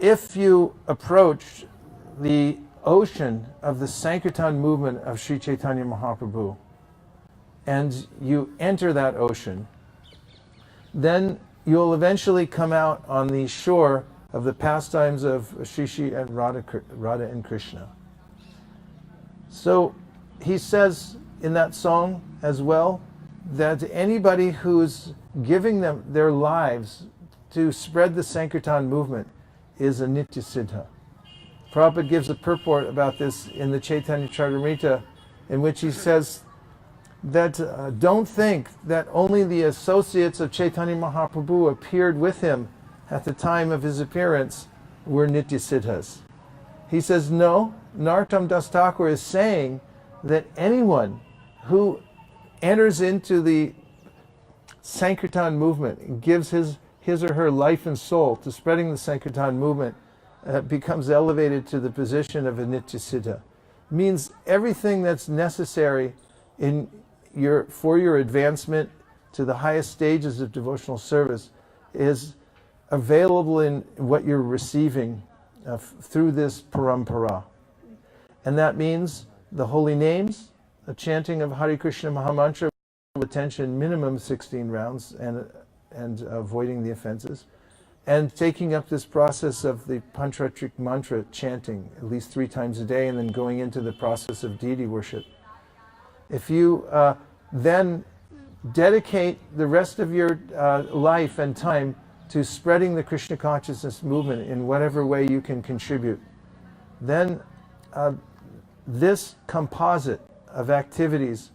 if you approach the ocean of the Sankirtan movement of Sri Chaitanya Mahaprabhu, and you enter that ocean, then you'll eventually come out on the shore of the pastimes of Shri and Radha and Krishna. So he says in that song as well that anybody who's giving them their lives to spread the Sankirtan movement is a Nitya Siddha. Prabhupada gives a purport about this in the Chaitanya Charitamrita, in which he says that don't think that only the associates of Chaitanya Mahaprabhu appeared with him at the time of his appearance were Nityasiddhas. He says, no, Narottam Das Thakur is saying that anyone who enters into the Sankirtan movement and gives his or her life and soul to spreading the Sankirtan movement becomes elevated to the position of a Nityasiddha. Means everything that's necessary for your advancement to the highest stages of devotional service is available in what you're receiving through this parampara. And that means the holy names, the chanting of Hare Krishna Mahamantra with attention minimum 16 rounds and avoiding the offenses, and taking up this process of the Panchatric mantra chanting at least 3 times a day, and then going into the process of deity worship. If you then dedicate the rest of your life and time to spreading the Krishna consciousness movement in whatever way you can contribute, then this composite of activities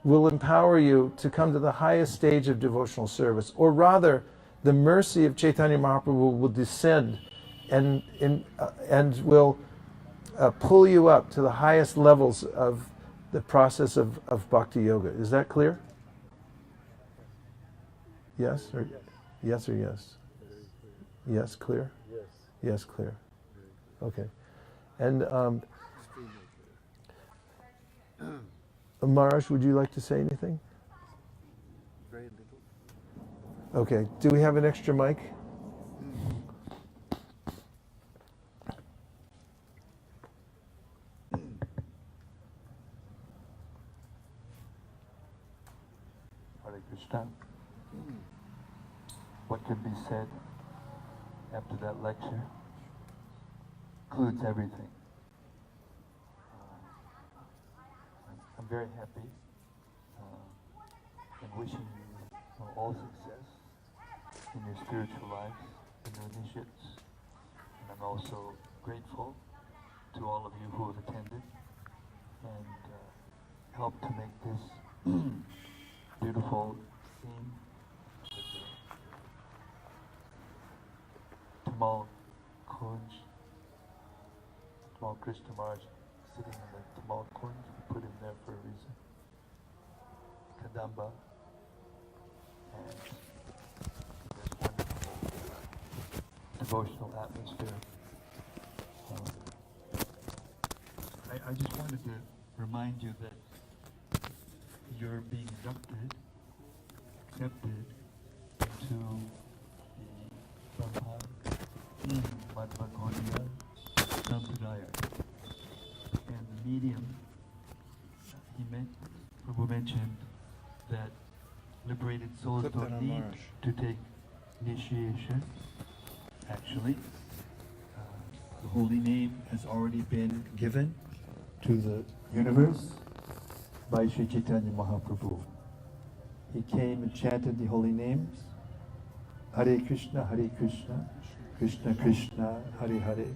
will empower you to come to the highest stage of devotional service. Or rather, the mercy of Chaitanya Mahaprabhu will descend and will pull you up to the highest levels of the process of Bhakti Yoga. Is that clear? Yes? Or yes or yes? Yes, clear? Yes. Yes, clear. Okay. And Maharaj, would you like to say anything? Very little. Okay. Do we have an extra mic? Hare Krishna. What can be said after that lecture includes everything. I'm very happy and wishing you all success in your spiritual lives, in your initiates. And I'm also grateful to all of you who have attended and helped to make this beautiful scene. Tamal Kunj, Tamal Krishna Maharaj sitting in the Tamal Kunj. We put him there for a reason. Kadamba. And this wonderful devotional atmosphere. I just wanted to remind you that you're being accepted into the Madhva Gaudiya Sampradaya. And the medium, Prabhu mentioned that liberated souls don't need to take initiation. Actually, the holy name has already been given to the universe by Sri Chaitanya Mahaprabhu. He came and chanted the holy names, Hare Krishna, Krishna Krishna, Hare Hare,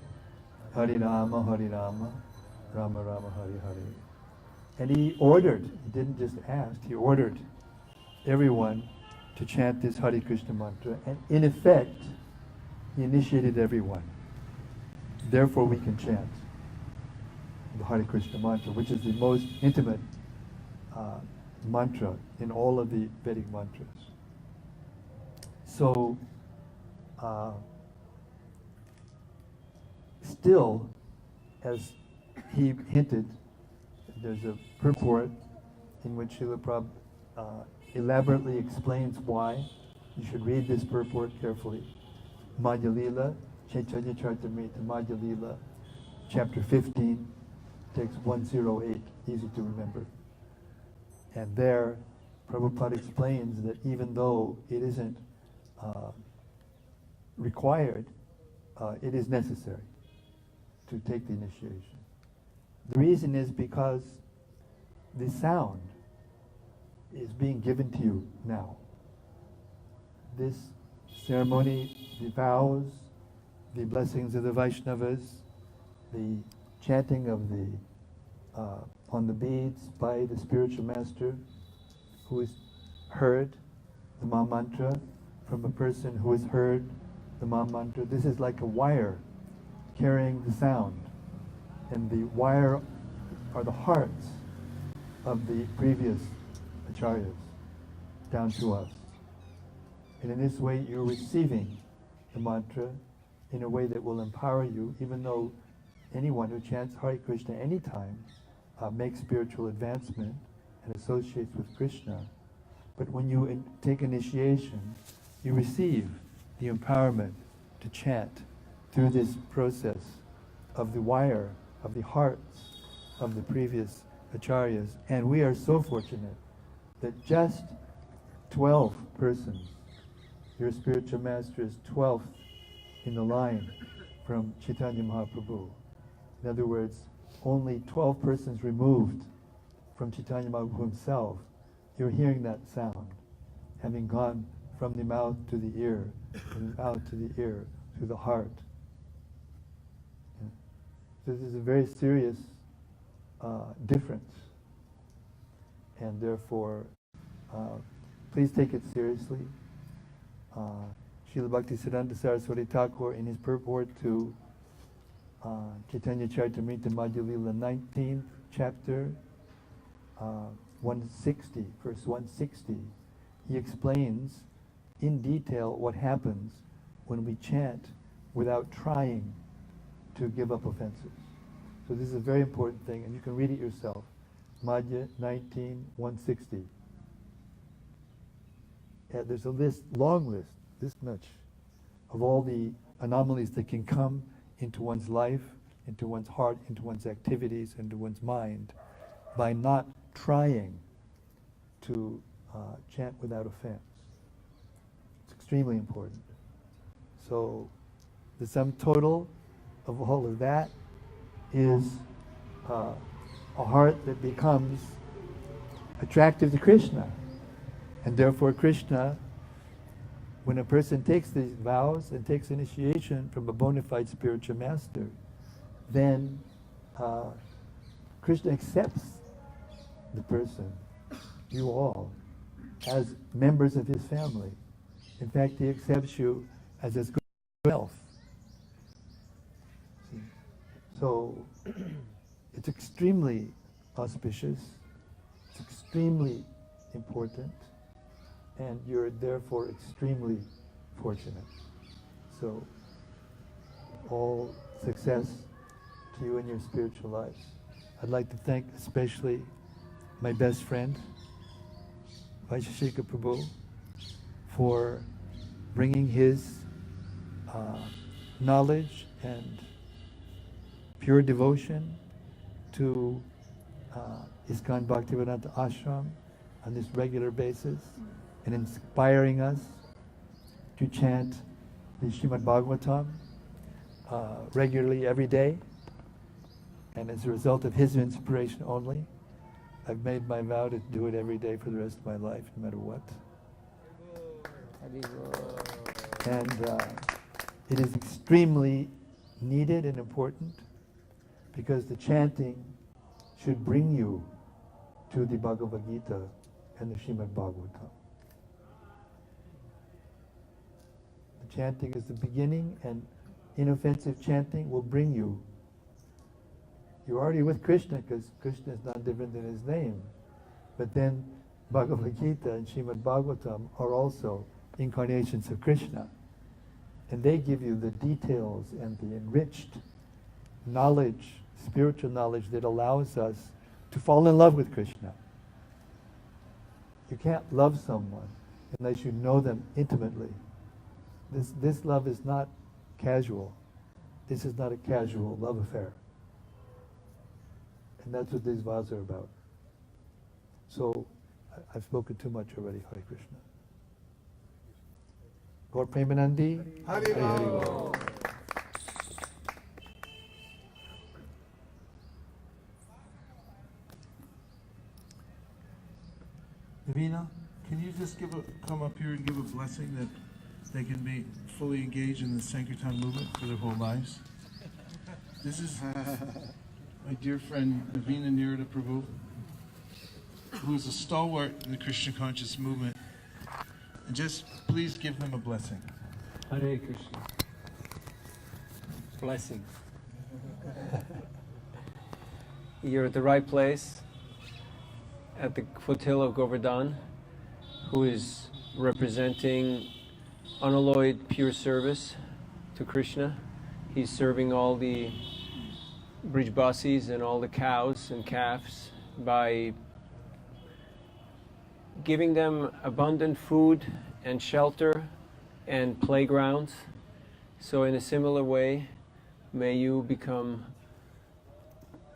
Hare Rama, Rama Rama, Hare Hare. And he ordered, he didn't just ask, he ordered everyone to chant this Hare Krishna mantra. And in effect, he initiated everyone. Therefore we can chant the Hare Krishna mantra, which is the most intimate mantra in all of the Vedic mantras. So, still, as he hinted, there's a purport in which Srila Prabhupada elaborately explains why you should read this purport carefully. Madhya Lila, Chaitanya Charitamrita, Madhya Lila, chapter 15, text 108, easy to remember. And there, Prabhupada explains that even though it isn't required, it is necessary to take the initiation. The reason is because the sound is being given to you now. This ceremony, the vows, the blessings of the Vaishnavas, the chanting of the on the beads by the spiritual master, who has heard the Maha Mantra from a person who has heard the Maha Mantra. This is like a wire carrying the sound. And the wire are the hearts of the previous acharyas down to us. And in this way, you're receiving the mantra in a way that will empower you, even though anyone who chants Hare Krishna anytime makes spiritual advancement and associates with Krishna. But when you take initiation, you receive the empowerment to chant through this process of the wire, of the hearts of the previous acharyas. And we are so fortunate that just 12 persons, your spiritual master is 12th in the line from Chaitanya Mahaprabhu. In other words, only 12 persons removed from Chaitanya Mahaprabhu himself, you're hearing that sound, having gone from the mouth to the ear, from the mouth to the ear, to the heart. Yeah. So this is a very serious difference. And therefore, please take it seriously. Srila Bhaktisiddhanta Saraswati Thakur, in his purport to Chaitanya Charitamrita Madhya Lila 19th chapter, 160, verse 160, he explains in detail what happens when we chant without trying to give up offenses. So this is a very important thing, and you can read it yourself. Madhya 19, 160. There's a list, long list, this much, of all the anomalies that can come into one's life, into one's heart, into one's activities, into one's mind, by not trying to chant without offense. It's extremely important. So the sum total of all of that is a heart that becomes attractive to Krishna. And therefore Krishna, when a person takes these vows and takes initiation from a bona fide spiritual master, then Krishna accepts the person, you all, as members of his family. In fact, he accepts you as his good self. So it's extremely auspicious, it's extremely important, and you're therefore extremely fortunate. So all success to you in your spiritual lives. I'd like to thank especially my best friend, Vaisesika Prabhu, for bringing his knowledge and pure devotion to ISKCON Bhaktivedanta Ashram on this regular basis, and inspiring us to chant the Srimad Bhagavatam regularly every day. And as a result of his inspiration only, I've made my vow to do it every day for the rest of my life, no matter what. And it is extremely needed and important, because the chanting should bring you to the Bhagavad Gita and the Srimad Bhagavatam. The chanting is the beginning, and inoffensive chanting will bring you. You're already with Krishna, because Krishna is not different than his name. But then Bhagavad Gita and Srimad Bhagavatam are also incarnations of Krishna. And they give you the details and the enriched knowledge, spiritual knowledge that allows us to fall in love with Krishna. You can't love someone unless you know them intimately. This love is not casual. This is not a casual love affair. And that's what these vows are about. So, I've spoken too much already. Hare Krishna. Gaur Premanandi. Hare Hare. Navina, can you just come up here and give a blessing that they can be fully engaged in the Sankirtan movement for their whole lives? This is my dear friend Navina Nirada Prabhu, who is a stalwart in the Krishna conscious movement. And just please give them a blessing. Hare Krishna. Blessing. You're at the right place, at the foothill of Govardhana, who is representing unalloyed pure service to Krishna. He's serving all the Brijbasis and all the cows and calves by giving them abundant food and shelter and playgrounds. So in a similar way, may you become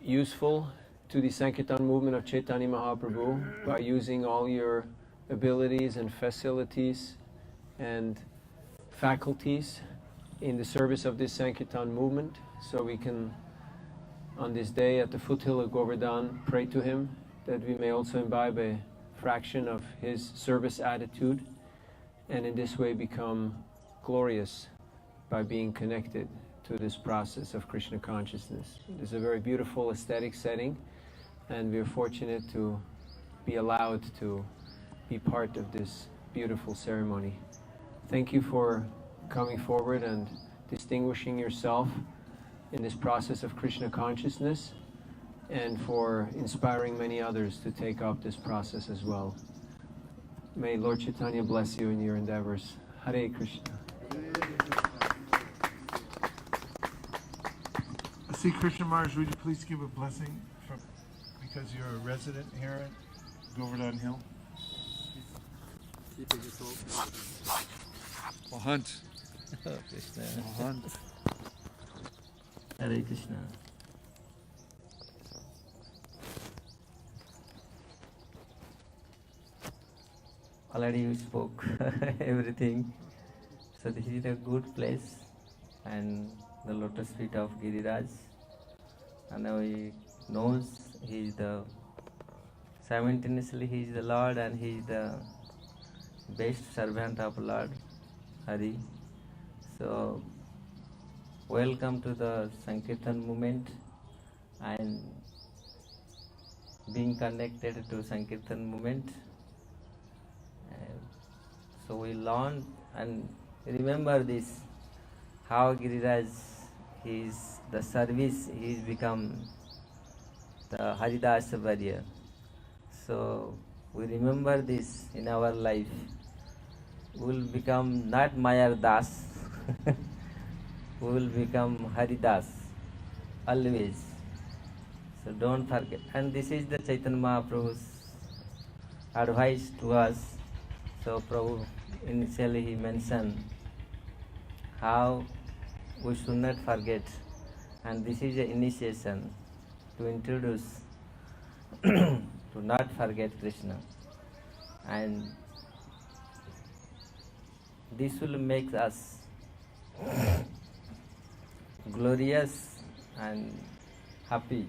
useful to the Sankirtan movement of Chaitanya Mahaprabhu by using all your abilities and facilities and faculties in the service of this Sankirtan movement, so we can, on this day at the foothill of Govardhana, pray to him that we may also imbibe a fraction of his service attitude, and in this way become glorious by being connected to this process of Krishna consciousness. It is a very beautiful aesthetic setting, and we are fortunate to be allowed to be part of this beautiful ceremony. Thank you for coming forward and distinguishing yourself in this process of Krishna consciousness, and for inspiring many others to take up this process as well. May Lord Chaitanya bless you in your endeavors. Hare Krishna. See, Krishna Maharaj, would you please give a blessing because you're a resident here at Govardhana Hill? Mahant. Krishna. Mahant. Hare Krishna. Already you spoke everything. So this is a good place, and the lotus feet of Giriraj. And now he knows he is the, simultaneously he is the Lord and he is the best servant of Lord Hari. So welcome to the Sankirtan movement, and being connected to Sankirtan movement. So we learn and remember this, how Giriraj, his the service, he's become the Haridasa warrior. So we remember this in our life. We will become not Mayar Das, we will become Haridas always. So don't forget. And this is the Chaitanya Mahaprabhu's advice to us. So Prabhu initially he mentioned how we should not forget, and this is the initiation to introduce to not forget Krishna, and this will make us glorious and happy.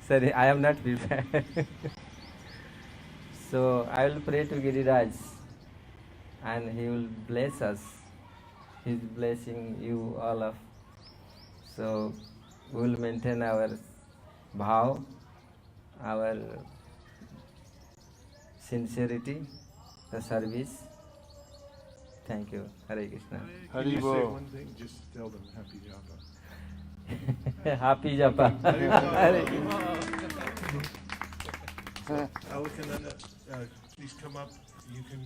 Sorry, I am not prepared. So I will pray to Giriraj, and he will bless us. He is blessing you all of. So we will maintain our bhav, our sincerity, the service. Thank you. Hare Krishna. Can you say one thing? Just tell them Happy Japa. Happy Japa. Alakananda, please come up. You can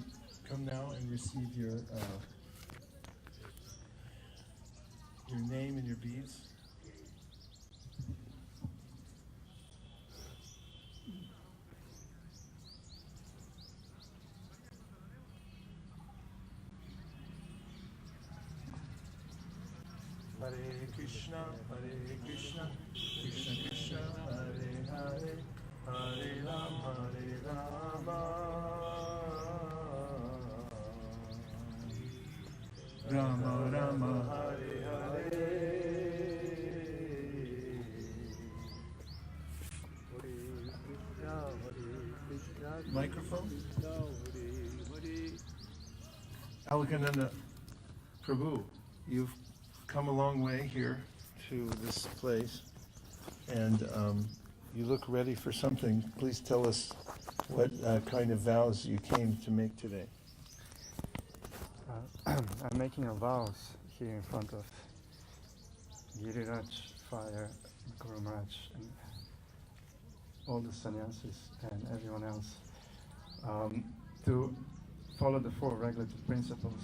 come now and receive your name and your beads. Hare Krishna, Krishna Krishna, Hare Hare, Hare Rama, Rama Rama, Hare Hare. Microphone. Alakananda Prabhu, you've come a long way here to this place, and you look ready for something. Please tell us what kind of vows you came to make today. I'm making a vows here in front of Giriraj, Fire, Guru Maharaj, and all the sannyasis and everyone else to follow the 4 regulative principles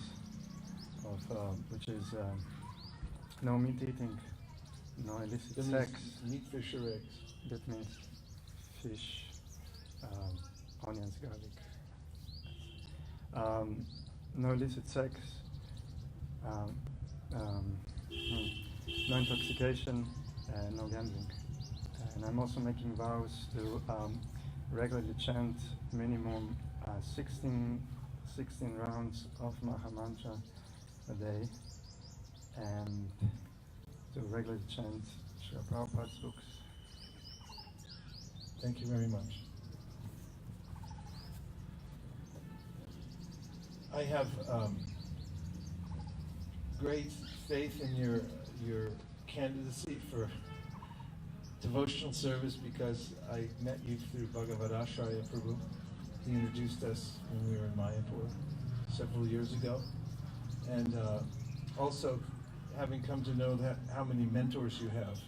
of which is no meat eating, no illicit That sex. means meat, fish, or eggs. That means fish, onions, garlic. No illicit sex, no intoxication, no gambling. And I'm also making vows to regularly chant minimum 16 rounds of Maha Mantra a day, and to regularly chant Srila Prabhupada's books. Thank you very much. I have great faith in your candidacy for devotional service because I met you through Bhagavata Prabhu. He introduced us when we were in Mayapur several years ago. And also, having come to know how many mentors you have.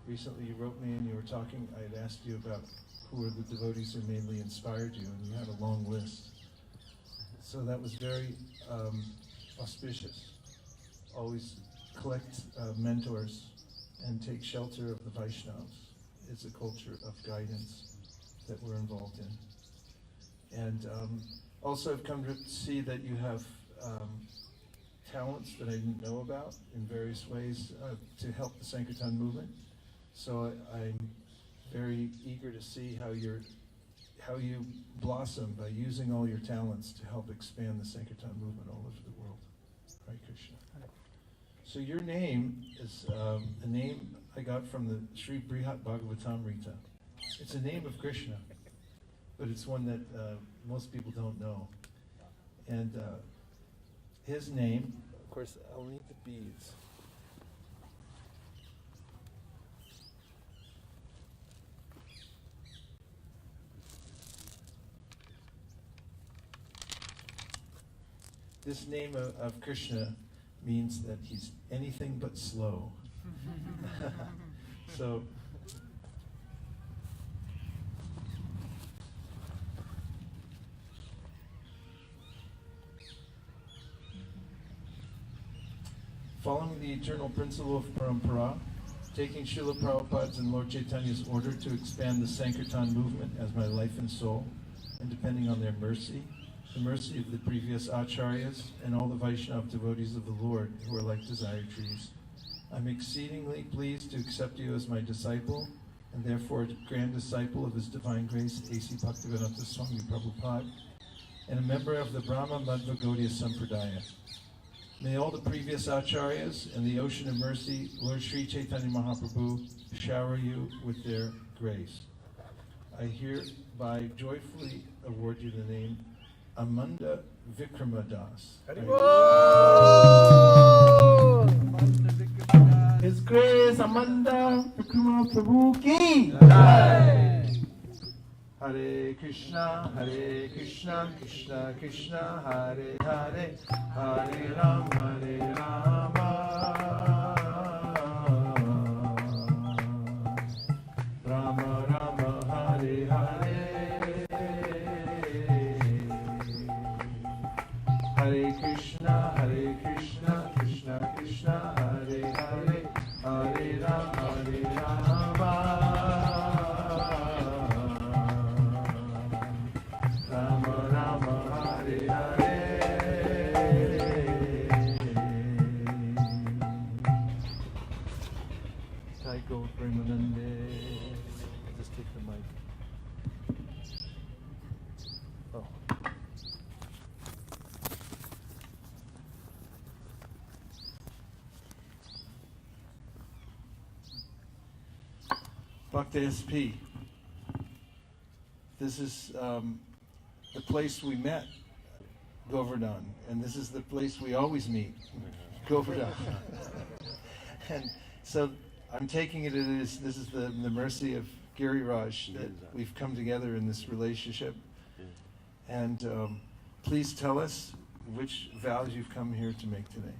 Recently you wrote me and you were talking, I had asked you about who are the devotees who mainly inspired you, and you had a long list. So that was very auspicious. Always collect mentors and take shelter of the Vaishnavas. It's a culture of guidance that we're involved in. And also I've come to see that you have talents that I didn't know about in various ways to help the Sankirtan movement. So I'm very eager to see how you blossom by using all your talents to help expand the Sankirtan movement all over the world. Hare Krishna. So your name is a name I got from the Sri Brihat Bhagavatamrita. It's a name of Krishna, but it's one that most people don't know. And his name, of course, I'll need the beads. This name of Krishna means that he's anything but slow. So, following the eternal principle of Parampara, taking Srila Prabhupada's and Lord Chaitanya's order to expand the Sankirtan movement as my life and soul, and depending on their mercy, the mercy of the previous acharyas and all the Vaishnava devotees of the Lord who are like desire trees, I'm exceedingly pleased to accept you as my disciple, and therefore a grand disciple of His Divine Grace, A.C. Bhaktivedanta Swami Prabhupada, and a member of the Brahma Madhva Gaudiya Sampradaya. May all the previous acharyas and the ocean of mercy, Lord Sri Chaitanya Mahaprabhu, shower you with their grace. I hereby joyfully award you the name Amanda Vikramadas. His Grace Amanda Vikrama Prabhu ki Jai. Hare Krishna, Krishna Krishna, Hare Hare, Hare Rama, Rama Rama, Hare Hare, Hare Krishna, Krishna Krishna, Hare Hare, Hare Rama, Rama Rama, Hare Hare. Taiko Premanande. Just take the mic. Oh. Bhakti SP. This is the place we met, Govardhana, and this is the place we always meet, Govardhana. And so I'm taking it as this is the mercy of Giri Raj that we've come together in this relationship. And please tell us which vows you've come here to make today.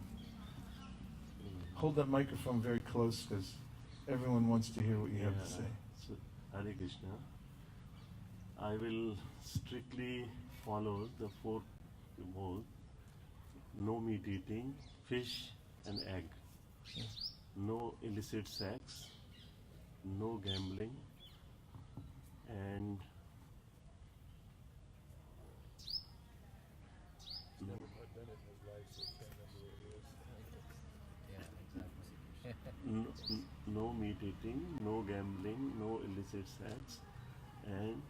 Hold that microphone very close because everyone wants to hear what you have to say. So, Hare Krishna. I will strictly follow the 4 modes: no meat eating, fish and egg, no illicit sex, no gambling, and no meat eating, no gambling, no illicit sex, and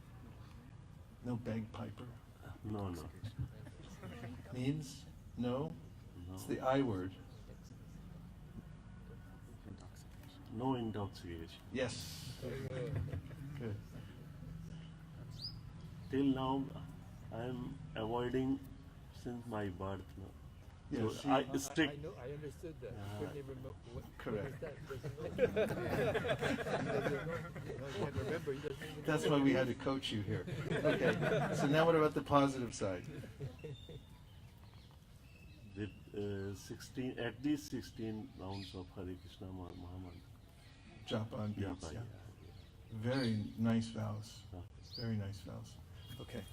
No bagpiper. no. Means no? No. It's the I word. No intoxication. Yes. Good. Till now, I am avoiding since my birth now. Yes. So I strict. I understood that. Couldn't even what Correct. what is that? He can't remember. He doesn't even That's know why what we it had to is. coach you here. Okay. So now what about the positive side? With 16, at least 16 rounds of Hare Krishna Mahamantra. Jump on Yeah, beats. yeah. Yeah. Very nice vows. Very nice vows. Okay.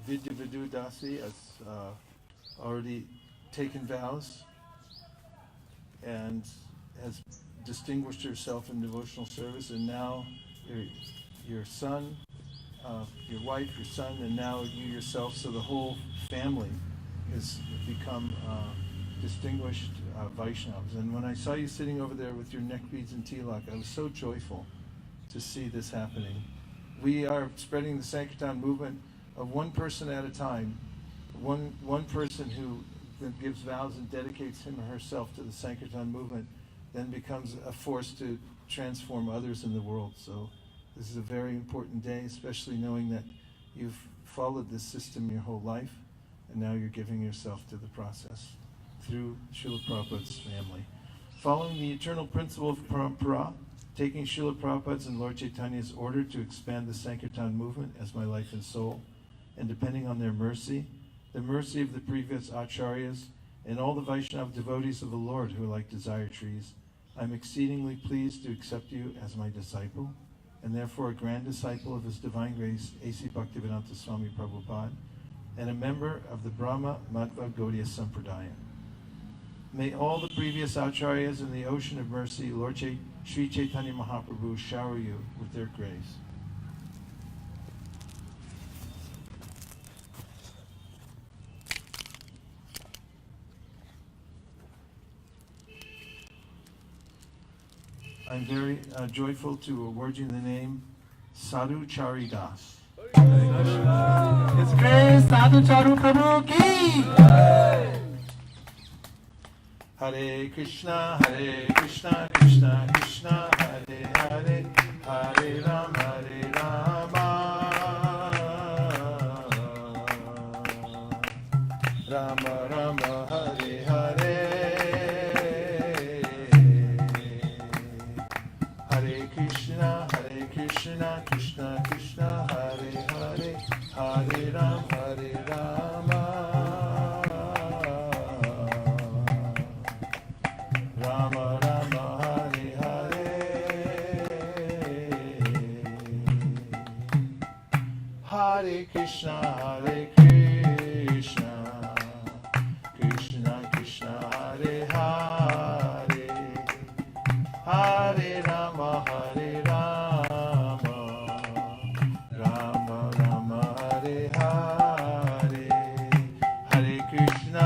Vidya Dasi has already taken vows and has distinguished herself in devotional service, and now your son, your wife, your son, and now you yourself, so the whole family has become distinguished Vaishnavas. And when I saw you sitting over there with your neck beads and tilak, I was so joyful to see this happening. We are spreading the Sankirtan movement of one person at a time, one person who then gives vows and dedicates him or herself to the Sankirtan movement, then becomes a force to transform others in the world. So this is a very important day, especially knowing that you've followed this system your whole life, and now you're giving yourself to the process through Srila Prabhupada's family. Following the eternal principle of parampara, taking Srila Prabhupada's and Lord Chaitanya's order to expand the Sankirtan movement as my life and soul, and depending on their mercy, the mercy of the previous acharyas, and all the Vaishnava devotees of the Lord who are like desire trees, I'm exceedingly pleased to accept you as my disciple, and therefore a grand disciple of His Divine Grace, A.C. Bhaktivedanta Swami Prabhupada, and a member of the Brahma Madhva Gaudiya Sampradaya. May all the previous acharyas in the ocean of mercy, Lord Sri Chaitanya Mahaprabhu, shower you with their grace. I'm very joyful to award you the name Sadhu Chari Das. It's great, Sadhu Charu Prabhu ki! Hare Krishna, Krishna Krishna, Hare Hare, Hare Rama, Rama Rama, Hare Hare. Hare Krishna, Krishna Krishna, Hare Hare, Hare Rama, Rama Rama, Hare Hare. Hare Krishna, Krishna Krishna, Hare Hare, Hare Rama, Hare Rama, Rama Rama, Hare Hare. Hare Krishna,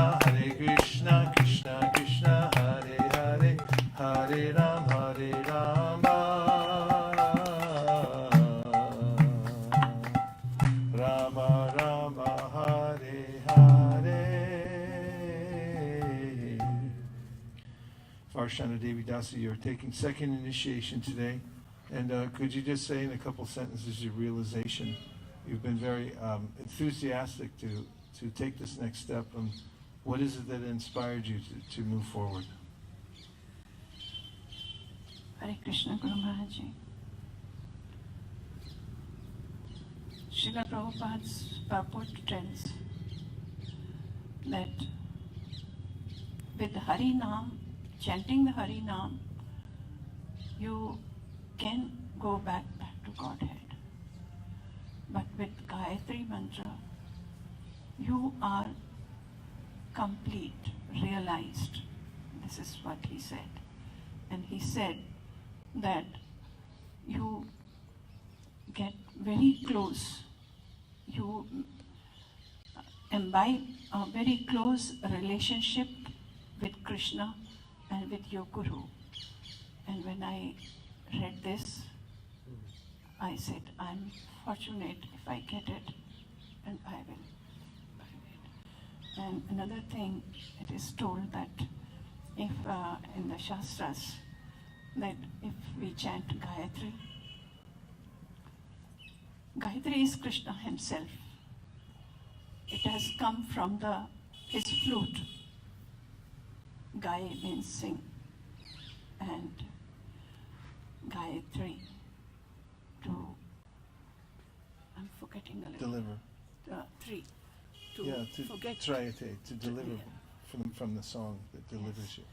Krishna Krishna, Hare Hare, Hare Rama, Rama Rama, Hare Hare. Varshana Devi Dasa, you're taking second initiation today. And could you just say in a couple sentences your realization? You've been very enthusiastic to take this next step, and what is it that inspired you to move forward? Hare Krishna, Guru Maharaj. Srila Prabhupada's purport tells that with Hari Nam, chanting the Hari Nam, you can go back to Godhead. But with Gayatri Mantra, you are complete, realized. This is what he said. And he said that you get very close, you imbibe a very close relationship with Krishna and with your Guru. And when I read this, I said, I'm fortunate if I get it, and I will. And another thing, it is told that if in the Shastras, that if we chant Gayatri, Gayatri is Krishna himself. It has come from his flute. Gay means sing, and Gayatri I'm forgetting a little. Deliver. Three. To forget. To deliver from the song that delivers you.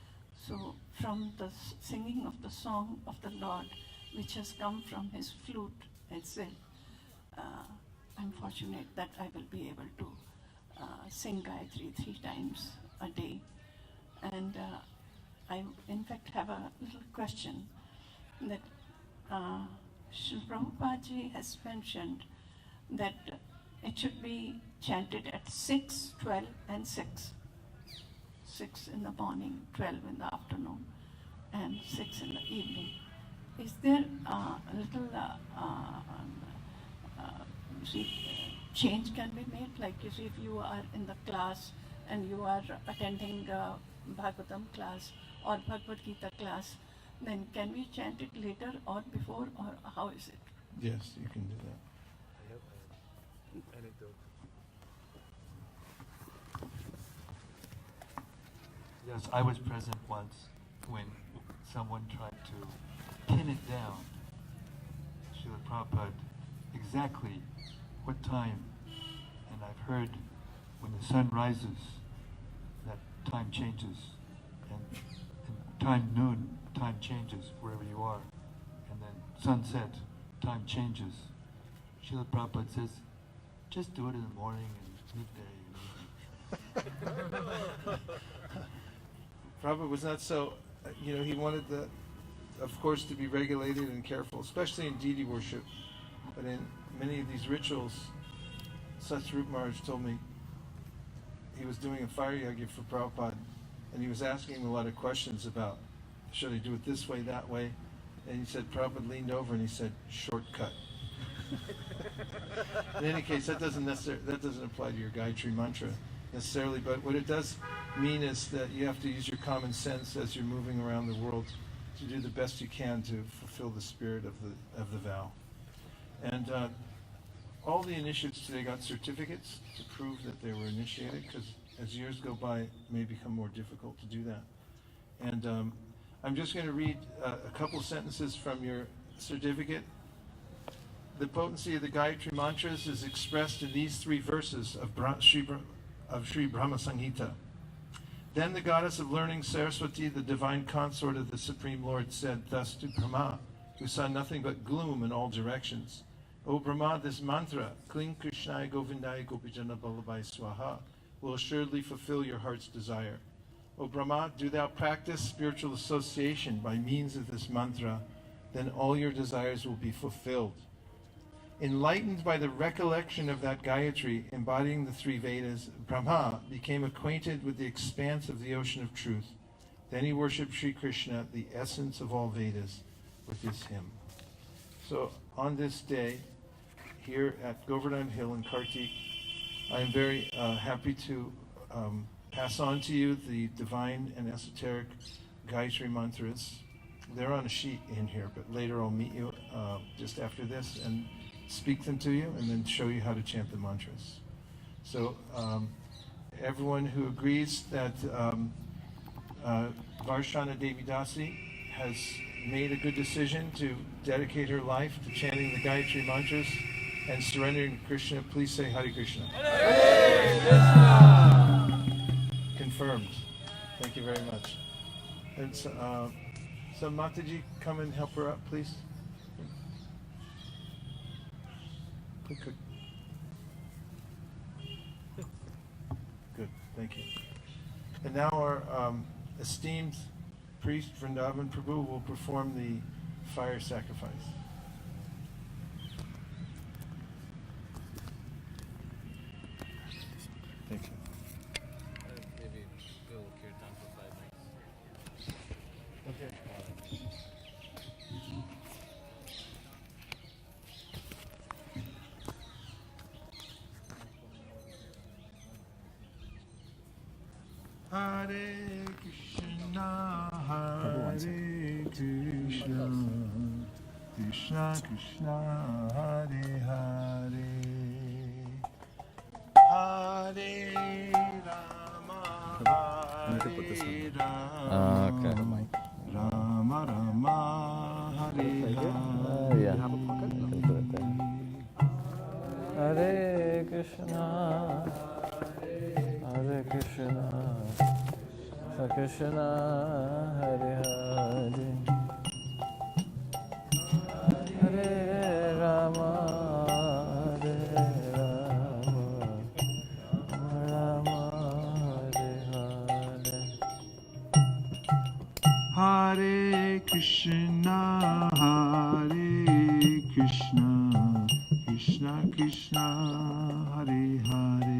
So from the singing of the song of the Lord, which has come from his flute itself, I'm fortunate that I will be able to sing Gayatri 3 times a day. And I in fact have a little question that Srila Prabhupada ji has mentioned that it should be chanted at 6, 12 and 6. 6 in the morning, 12 in the afternoon, and 6 in the evening. Is there a little change can be made? Like you see, if you are in the class and you are attending Bhagavatam class or Bhagavad Gita class, then can we chant it later or before, or how is it? Yes, you can do that. I have an anecdote. Yes, I was present once when someone tried to pin it down, Srila Prabhupada, exactly what time. And I've heard when the sun rises, that time changes. And time noon, time changes wherever you are. And then sunset, time changes. Srila Prabhupada says, just do it in the morning and midday. Prabhupada was not so, he wanted of course, to be regulated and careful, especially in deity worship. But in many of these rituals, Satsvarup Maharaj told me he was doing a fire yagya for Prabhupada, and he was asking him a lot of questions about, should I do it this way, that way? And he said, Prabhupada leaned over and he said, shortcut. In any case, that doesn't apply to your Gayatri mantra necessarily, but what it does mean is that you have to use your common sense as you're moving around the world to do the best you can to fulfill the spirit of the vow. And all the initiates today got certificates to prove that they were initiated, because as years go by, it may become more difficult to do that. And I'm just going to read a couple sentences from your certificate. The potency of the Gayatri mantras is expressed in these 3 verses of Sri Brahma Samhita. Then the goddess of learning, Saraswati, the divine consort of the Supreme Lord, said thus to Brahma, who saw nothing but gloom in all directions. O Brahma, this mantra, Kling Krishnaya Govindaya Gopijana Ballabhai Swaha, will assuredly fulfill your heart's desire. O Brahma, do thou practice spiritual association by means of this mantra, then all your desires will be fulfilled. Enlightened by the recollection of that Gayatri embodying the 3 Vedas, Brahma became acquainted with the expanse of the ocean of truth. Then he worshipped Sri Krishna, the essence of all Vedas, with his hymn. So on this day, here at Govardhana Hill in Kartik, I am very happy to pass on to you the divine and esoteric Gayatri mantras. they're on a sheet in here, but later I'll meet you just after this and speak them to you and then show you how to chant the mantras. So everyone who agrees that Vaisesika Devi Dasi has made a good decision to dedicate her life to chanting the Gayatri mantras and surrendering to Krishna, please say Hare Krishna. Hare Krishna. Confirmed. Thank you very much. And so Mataji, come and help her up, please. Good. Good, thank you. And now our esteemed priest, Vrindavan Prabhu, will perform the fire sacrifice. Thank you. Maybe we'll kirtan for 5 minutes. Okay. Hare Krishna, Krishna Krishna, Hare Hare, Hare Rama, Hare Rama, Rama Rama, Hare Hare. Hare Krishna, Hare Krishna, Krishna Hare Hare, Hare Rama, Hare Rama, Rama Hare Hare. Hare Krishna, Krishna Krishna, Hare Hare.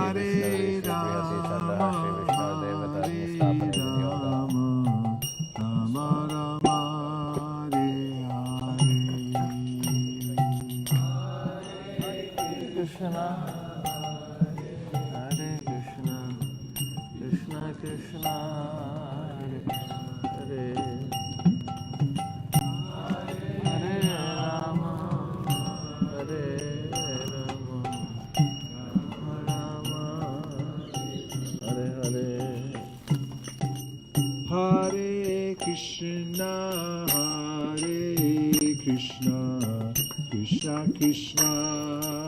Hare Rama, Hare Rama, Rama Rama, Hare Hare. Krishna, Hare Krishna, Krishna Krishna,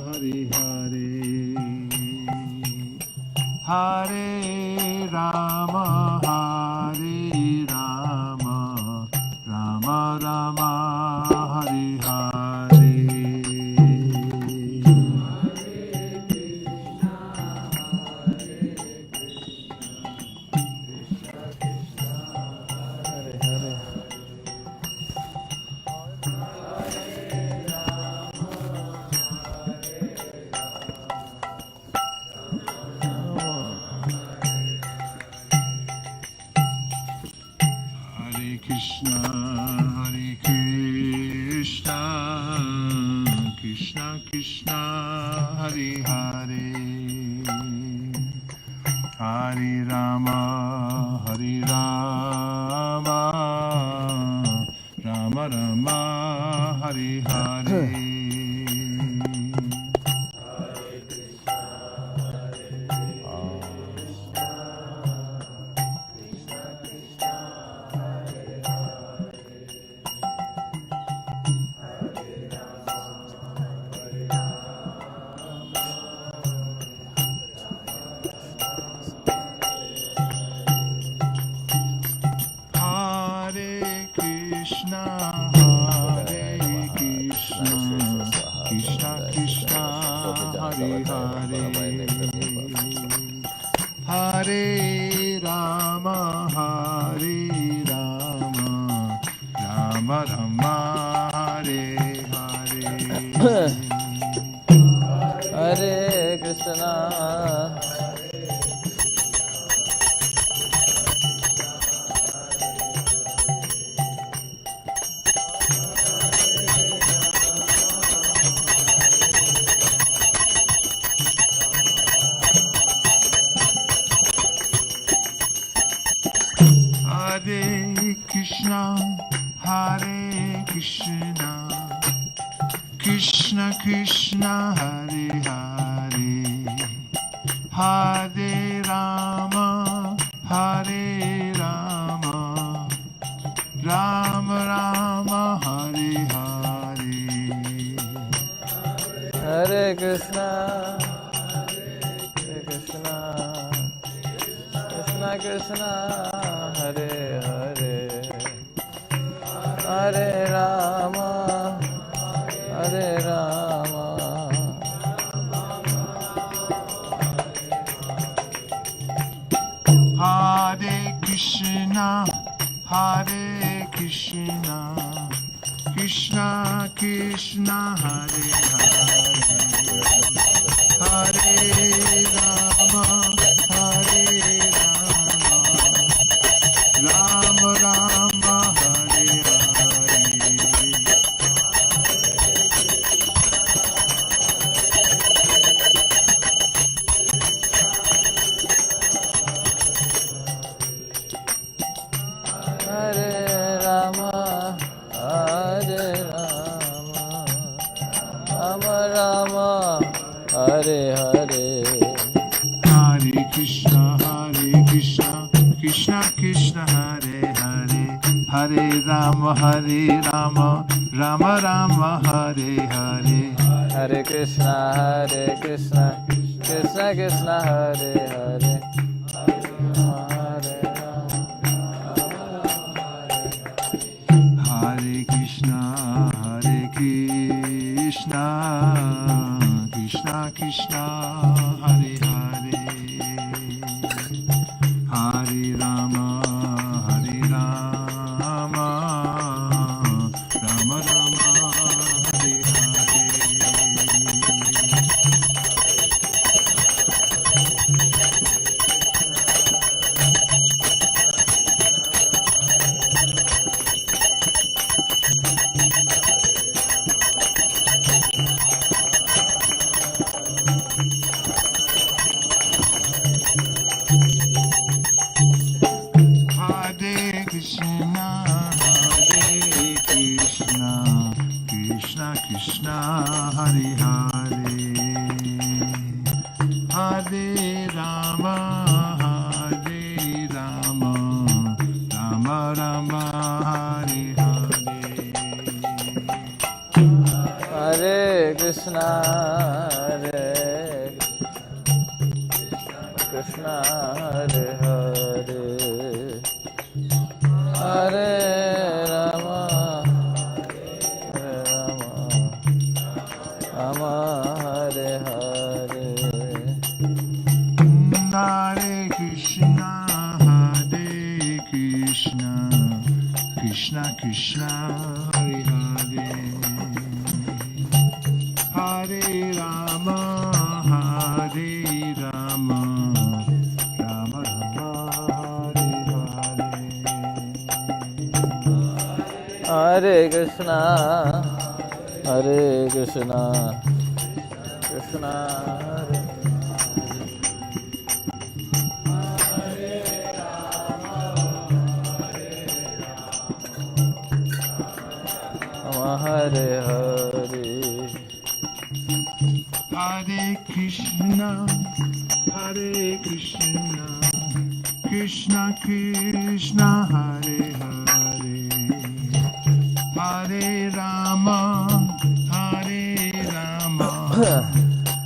Hare Hare, Hare Rama, Hare Rama, Rama Hare Hare. Hare Krishna, Krishna Krishna, Hare Hare. Hare Rama, Hare Rama, Rama Rama, Hare Hare. Krishna, Krishna Krishna, Hare Hare. Hare Rama, Rama Rama, Hare Hare. Hare Rama, Hare Rama, Rama Rama, Hare Hare. Hare Krishna. Krishna, Hare Krishna, Krishna Krishna, Hare Hare, Hare Rama, Hare Rama, Rama Rama, Hare Hare. Hare Krishna, Hare Krishna, Krishna Krishna, Hare Hare, Hare Rama, Hare Rama, Hare Krishna, Hare Krishna, Krishna Krishna, Hare Hare, Hare Rama, Hare Rama, Rama Rama, Hare Hare. Hare Rama, Hare Rama, Rama Rama, Hare Hare. Hare Krishna, Krishna Krishna, Hare Hare, Hare Rama, Rama Rama, Hare Hare. Hare Krishna, Krishna Krishna, Hare Hare. Hare Krishna, Krishna Krishna, Hare Hare, Hare Rama, Rama Rama, Hare Hare. Hare Krishna, Krishna Krishna, Hare Hare, Hare Rama, Rama Rama, Hare Hare. Hare Krishna, Hare Krishna, Hare Hare, Hare Rama, Rama Hare Hare. Hare Krishna, Krishna Krishna, Hare Hare, Hare Rama, Rama Rama, Hare Hare. Hare Krishna, Hare Krishna, Krishna Hare. Hare Hare. Hare Krishna, Krishna Krishna, Hare Hare, Hare Rama,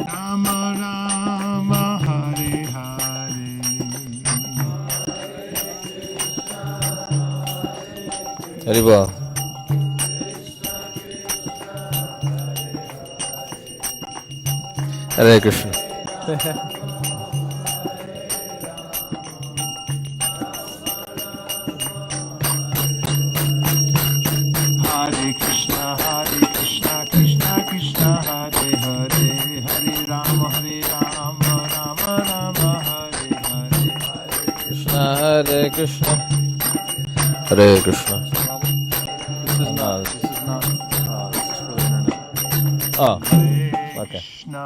Rama Rama, Hare Hare. Haribol. Hare Krishna. Hare Krishna, Krishna Krishna, Hare Hare, Hare Rama, Rama Rama, Hare Hare. Krishna, Hare Krishna, Hare Krishna. This is not. This is for the internet. Oh, Hare okay. Krishna,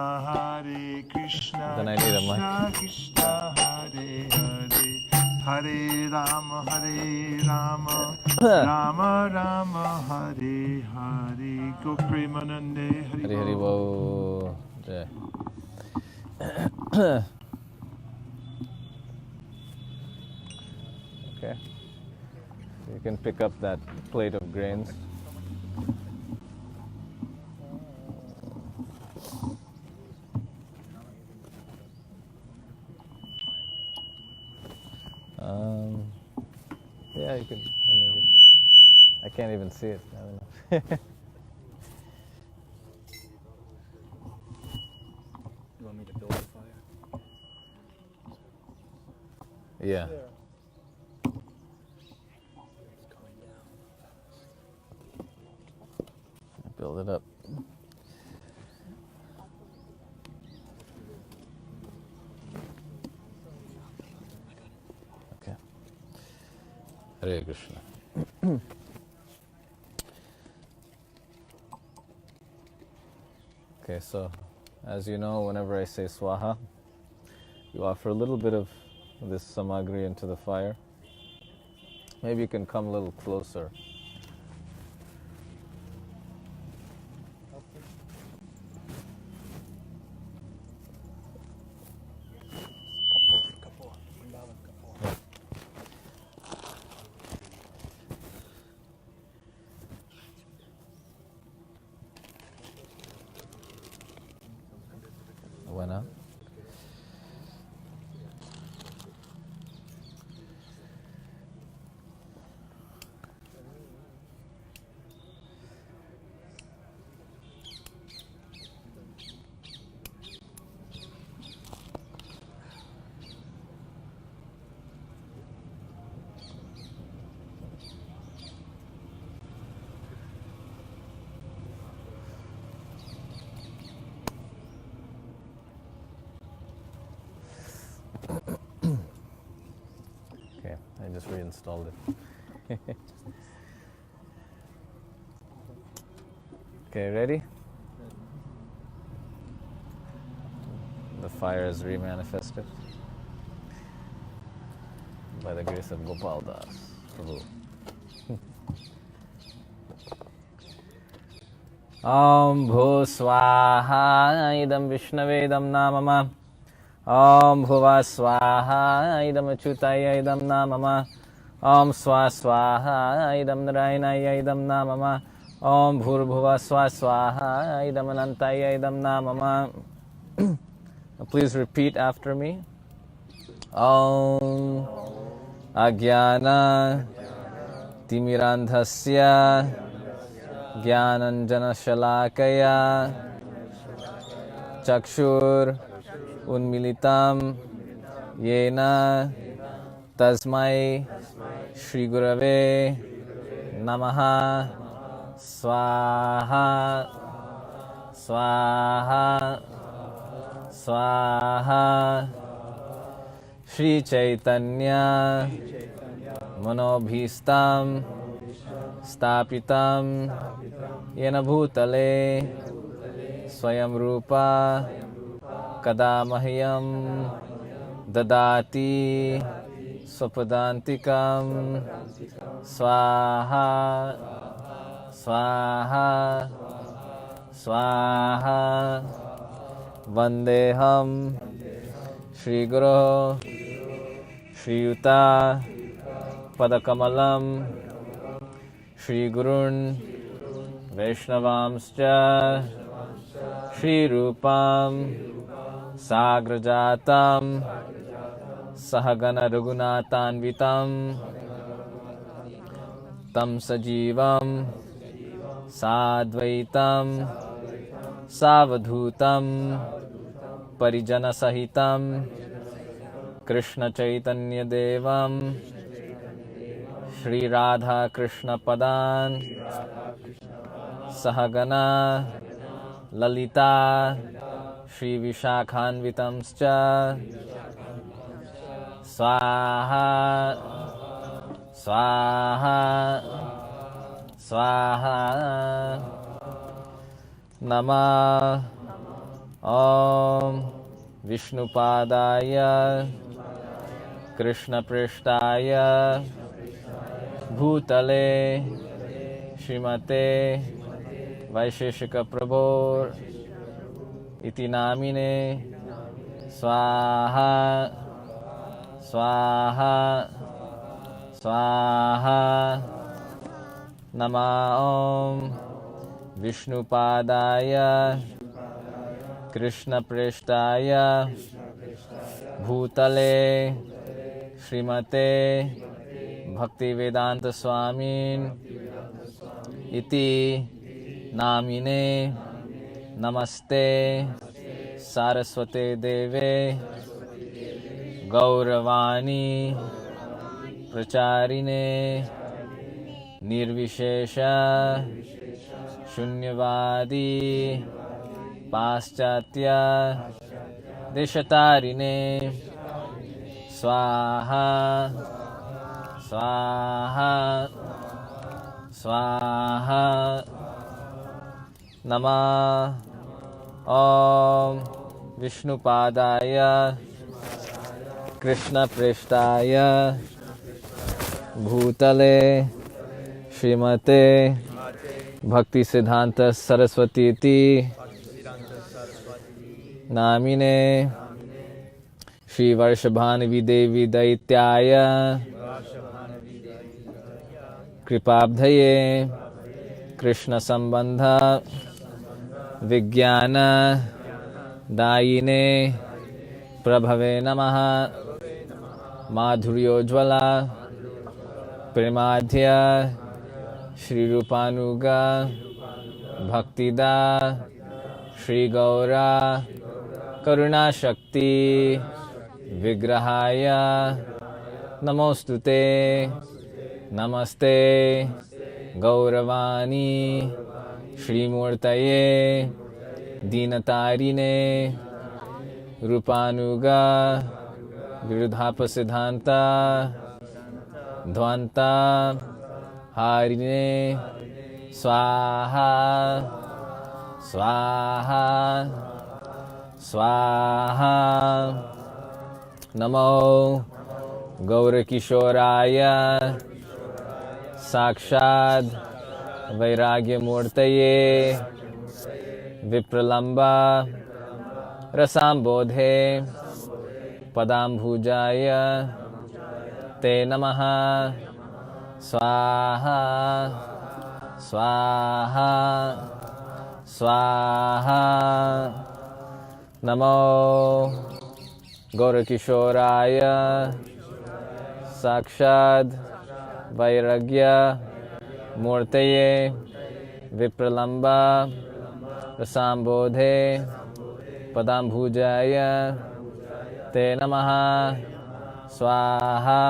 Krishna, Then I need a mic. Krishna, Hare Hare, Hare Rama, Rama Rama, Hare Hare. Go Premanande, Hare Hari Hari Bol. Bo. Jai. Okay. You can pick up that plate of grains. Yeah, you can. I can't even see it. I don't know. You want me to build a fire? Yeah. It's going down. Build it up. Okay. Hare Krishna. Okay, so as you know, whenever I say swaha, you offer a little bit of this samagri into the fire. Maybe you can come a little closer. Buena. Okay, I just reinstalled it. Okay, ready? The fire is remanifested by the grace of Gopal Das Prabhu. Om Bhu Swaha Idam Vishnavedam Namama. Om Bhuva Swaha Idam Achutaya Idam Namama. Om Swa Swaha Idam Narayanaya Idam Namama. Om Bhurbhuva Swa Swaha Idam Anantaya Idam Namama. Please repeat after me. Om Agyana Timirandhasya Jnananjana Shalakaya Chakshur Unmilitam Yena Tasmai Shri Gurave Namaha Swaha Swaha Swaha Shri Chaitanya Manobhistam Stapitam Yena Bhutale Swayam Rupa Kadamahyam Dadati Swapadantikam Swaha Swaha Swaha Vandeham Shri Guru Shri Yuta Padakamalam Shri Gurun Vaishnavamscha Shri Rupam Sagrajatam Sahagana Raghunatanvitam Tam Sajivam Sadvaitam Savadhutam Parijana Sahitam Krishna Chaitanya Devam Shri Radha Krishna Padan Sahagana Lalita Shri Vishakhanvitamscha Swaha Swaha Swaha Namah Om Vishnupadaya Krishna पृष्ठाय भूतले श्रीमते वैशेषिक प्रभोर इति नामिने स्वाहा स्वाहा स्वाहा नमः ओम विष्णुपादाय कृष्णप्रेष्ठाय भूतले श्रीमते भक्तिवेदांत स्वामिन् इति नामिने नमस्ते सारस्वते देवे गौरवाणी प्रचारिणे निर्विशेष शून्यवादी पाश्चात्य देशतारिणे स्वाहा स्वाहा स्वाहा नमः ओम विष्णुपादाय कृष्णप्रेष्ठाय भूतले श्रीमते भक्ति सिद्धांत सरस्वती नामिने श्री वर्षभानवी देवी दैत्याय कृपाब्धये कृष्ण संबंध विज्ञान दायिने प्रभवे नमः माधुर्योज्वला प्रेमाध्य श्री रूपानुगा भक्तिदा श्री गौरा करुणाशक्ति विग्रहाय नमोस्तुते नमस्ते गौरवाणी श्रीमूर्तये दीनतारिणे रूपानुगा विरुद्धापसिद्धान्ता ध्वन्ता हारिणे स्वाहा स्वाहा स्वाहा नमो गौरकिशोराय साक्षात् वैराग्यमूर्तये विप्रलम्बा रसाम्बोधे पदाम्बुजाय ते नमः स्वाहा स्वाहा स्वाहा नमो गौरकिशोराय साक्षात् वैराग्य मूर्तये विप्रलम्बा रसाम्बोधे पदाम्बुजाय ते नमः स्वाहा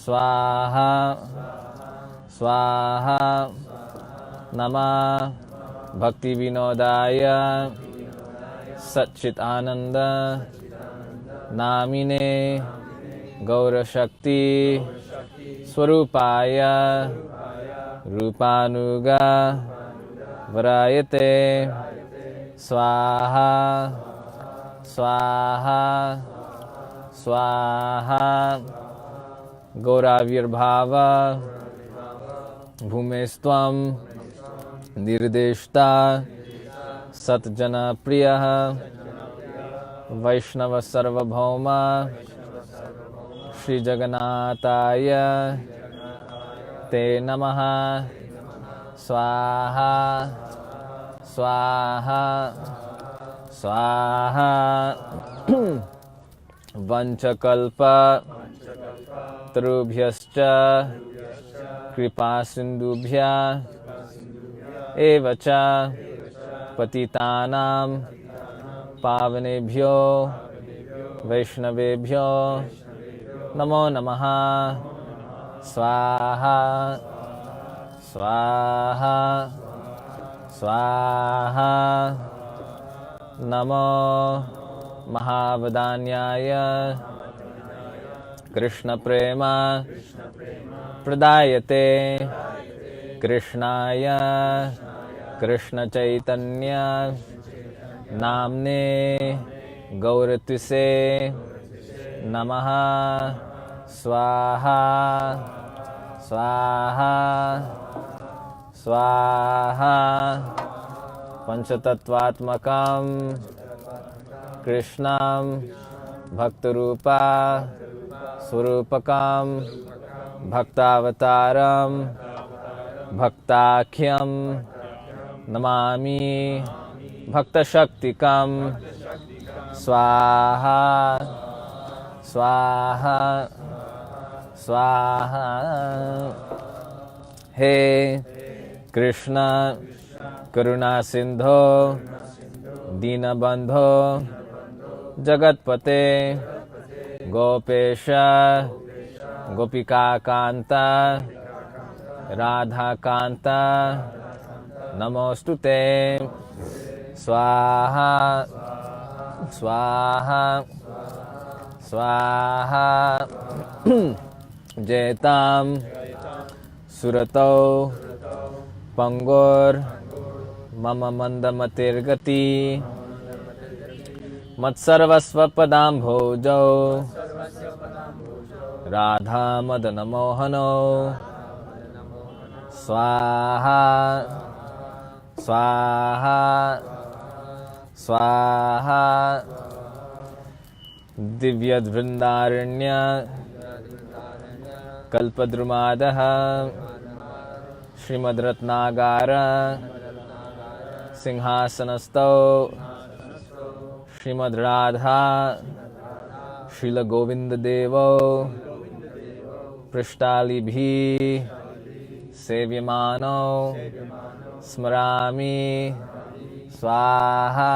स्वाहा स्वाहा नमः भक्ति विनोदाय सच्चित आनंद नामिने गौरशक्ति स्वरूपाय रूपानुगा वरायते स्वाहा स्वाहा स्वाहा गौराविर्भाव भूमेस्त्वं निर्देष्टा सत्जनप्रियः वैष्णव सार्वभौम श्री जगन्नाथाय ते नमः स्वाहा स्वाहा स्वाहा वंशकल्प तरुभ्यश्च कृपा सिन्धुभ्य एव च पतितानां पावनेभ्यो वैष्णवेभ्यो नमो नमः स्वाहा स्वाहा स्वाहा नमो महावदान्याय कृष्ण प्रेम प्रदायते कृष्णाय कृष्ण चैतन्य नामने गौरतिसे नमः स्वाहा स्वाहा स्वाहा पंचतत्वात्मकं कृष्णं भक्तरूपा स्वरूपकं भक्तावतारं भक्ताख्यं नमामि भक्तशक्तिकं स्वाहा स्वाहा स्वाहा। हे कृष्ण करुणा सिंधो दीनबंधो जगतपते गोपेश गोपिका कांता राधा कांता नमोस्तुते स्वाहा स्वाहा स्वाहा। जयताम सुरतौ पंगोर मम मंदमतिर्गति मत्सर्वस्व पदाम्भोजौ राधा मदन मोहनो स्वाहा स्वाहा स्वाहा। दिव्यवृन्दारण्य कल्पद्रुमादः श्रीमद्रत्नागार सिंहासनस्थौ श्रीमद्राधा श्रीलगोविन्ददेवौ पृष्ठालिभिः सेव्यमानो स्मरामि स्वाहा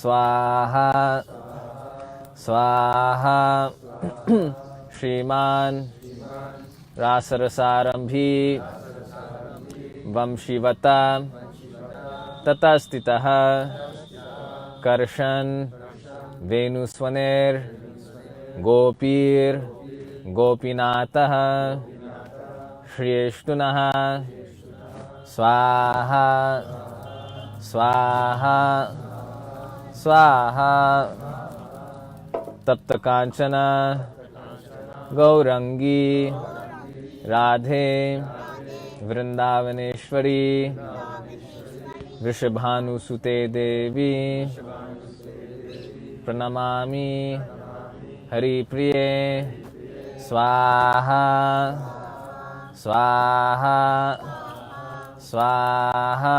स्वाहा स्वाहा। श्रीमान रासरसारंभी वंशीवता ततस्थितः कर्षन् वेणुस्वनेर गोपीर गोपीनाथः श्रेष्ठुनः स्वाहा स्वाहा स्वाहा। तप्त कांचन गौरंगी राधे वृंदावनेश्वरी वृषभानुसुते देवी प्रणमामि हरिप्रिये स्वाहा स्वाहा स्वाहा।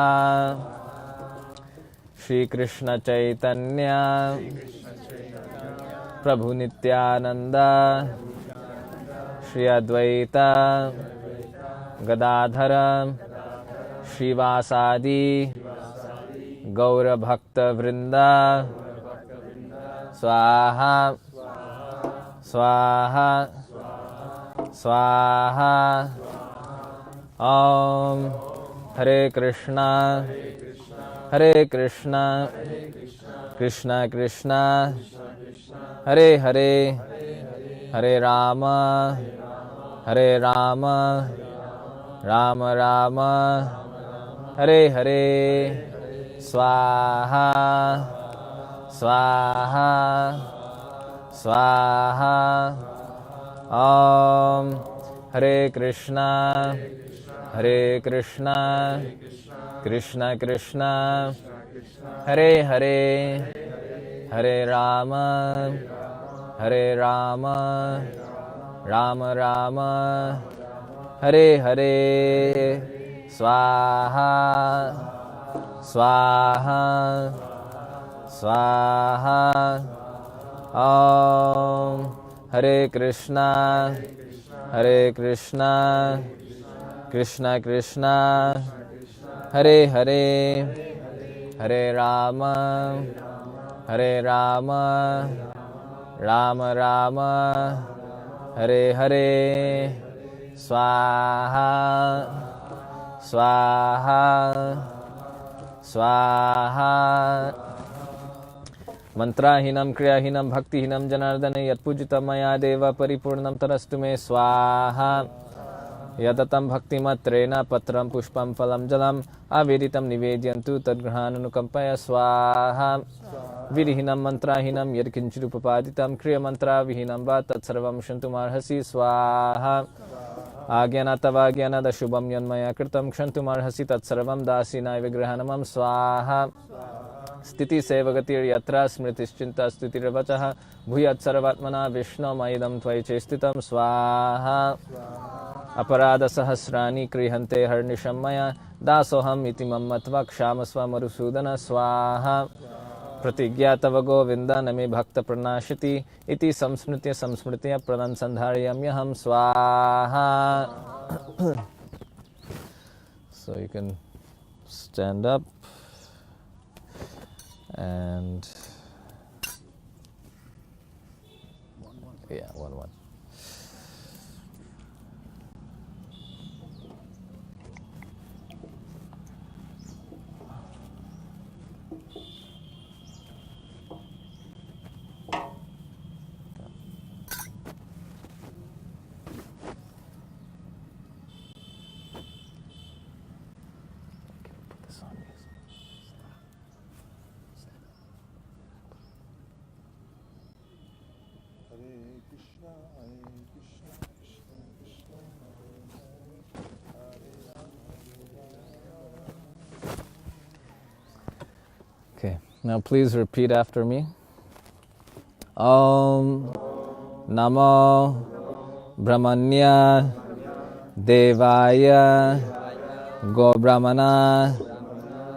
श्री कृष्ण चैतन्य प्रभु नित्यानंद श्री अद्वैत गदाधर श्रीवासादि गौर भक्त वृंद स्वाहा स्वाहा स्वाहा। ओम हरे कृष्णा कृष्णा कृष्णा हरे हरे हरे राम राम राम हरे हरे स्वाहा स्वाहा स्वाहा। ओम हरे कृष्णा कृष्णा कृष्णा हरे हरे हरे राम राम राम हरे हरे स्वाहा स्वाहा स्वाहा। ओम हरे कृष्णा कृष्णा कृष्णा हरे हरे हरे राम राम राम हरे हरे स्वाहा स्वाहा स्वाहा। मंत्राहीनं क्रियाहीनं भक्तिहीनं जनार्दन यत्पूजितं मया देव परिपूर्णं तरस्तु मे स्वाहा Yadatam bhaktimatrena patram pushpam phalam jalam aveditam nivedyantu tadgrahanukampaya swaha. Virihinam mantrahinam yadkinchirupapaditam kriya mantra vihinam va tatsarvam shantumarhasi swaha. Agyanatavagyanada shubham yanmaya kritam kshantumarhasi tatsarvam dasina vigrahanamam swaha. Stiti sevagatir yatra smritischinta stutiravachaha bhuyat sarvatmana vishnamayidam tvai chestitam swaha. Aparada sahasrani krihante harnishammaya dasoham iti mammatva kshamasva marusudana swaha. Pratigyatava govinda name bhakta pranashiti iti samsmritya pradan sandharyamyaham swaha. So you can stand up and yeah, one. Okay, now please repeat after me. Om Namo Brahmanya Devaya Go Brahmana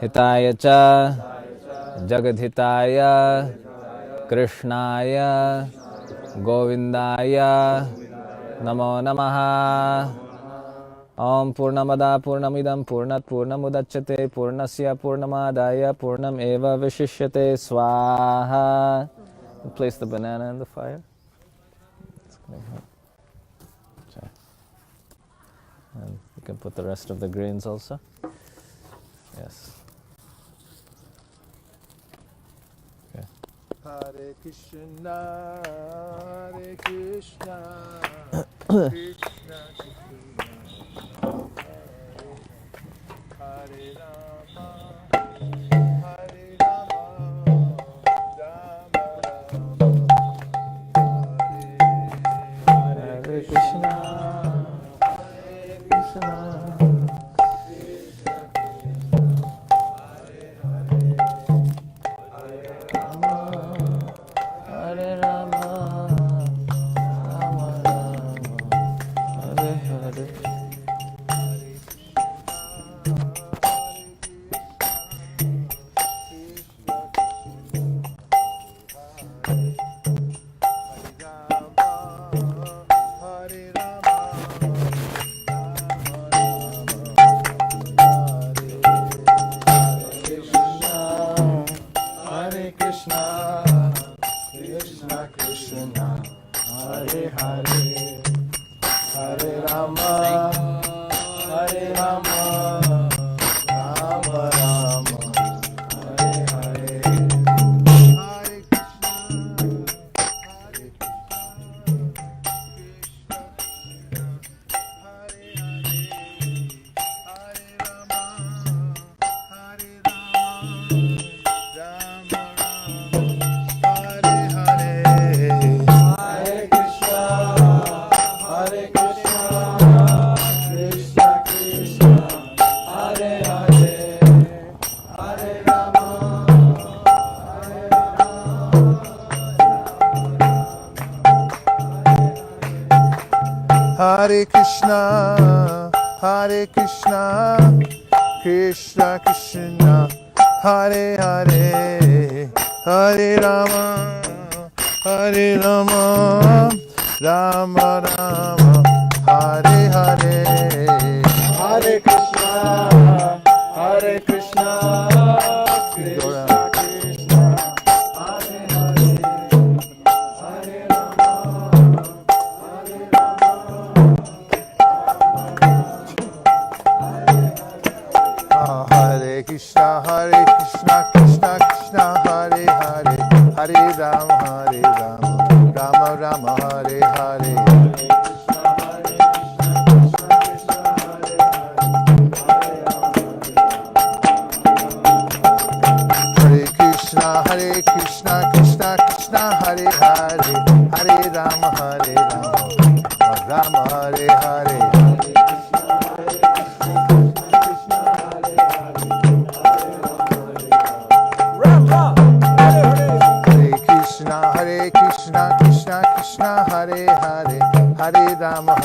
Hitaya Cha Jagadhitaya Krishnaya Govindaya Namo Namaha. Om Purnamada Purnamidam Purnat Purnamudachyate Purnasya Purnamadaya Purnam Eva Vishishyate Swaha. Place the banana in the fire. Okay. And you can put the rest of the grains also. Yes. Okay. Hare Krishna, Hare Krishna, Krishna Krishna, Hare Rama, Hare Rama, Rama Rama, Hare Krishna, Hare Krishna, Krishna Hare Rama, Rama Rama, Hare Hare. Hare Krishna, Hare Krishna, Krishna Krishna, Hare Hare, Hare Rama, Hare Rama, Rama Rama, Hare Hare, Hare Krishna, Hare Krishna, Krishna Krishna, Hare Hare, Hare Rama, Hare Rama, Hare Krishna, Hare Krishna, Krishna Krishna, Hare Hare, Hare Rama, Rama Rama, Hare Hare. Hare Krishna, Hare Krishna, Krishna Krishna, Hare Krishna, Krishna Krishna, Hare Hare, Hare Rama, Rama Hare Hare. Hare Krishna, Krishna Krishna, Hare Hare, Hare Rama,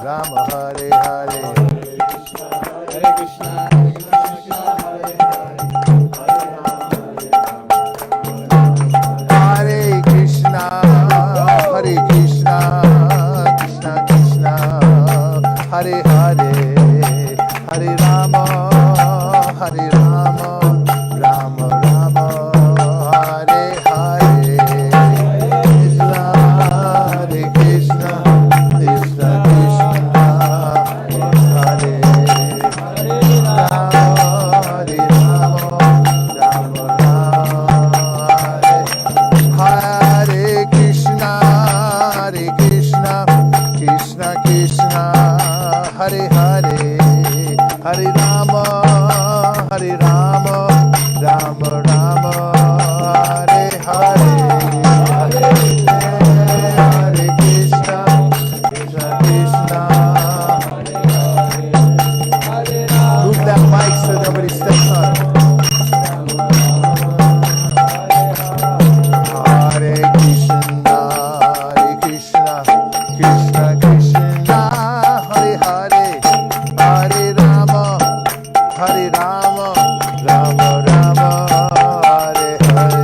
Rama Hare Hare. Hare Krishna, Hare Krishna, Krishna Krishna, Hare Hare, Hare Rama, Rama Rama, Hare Hare. Hare Krishna, Krishna Krishna, Hare Hare Rama, Rama Rama, Hare Krishna, Krishna Krishna, Hare Hare, Hare Rama, Rama Rama, Hare Hare, Hare Krishna, Krishna Krishna, move that mic so nobody steps on it. Hare Krishna, Krishna Krishna, Hare Hare, Hare Rama, Rama Rama, Hare Hare.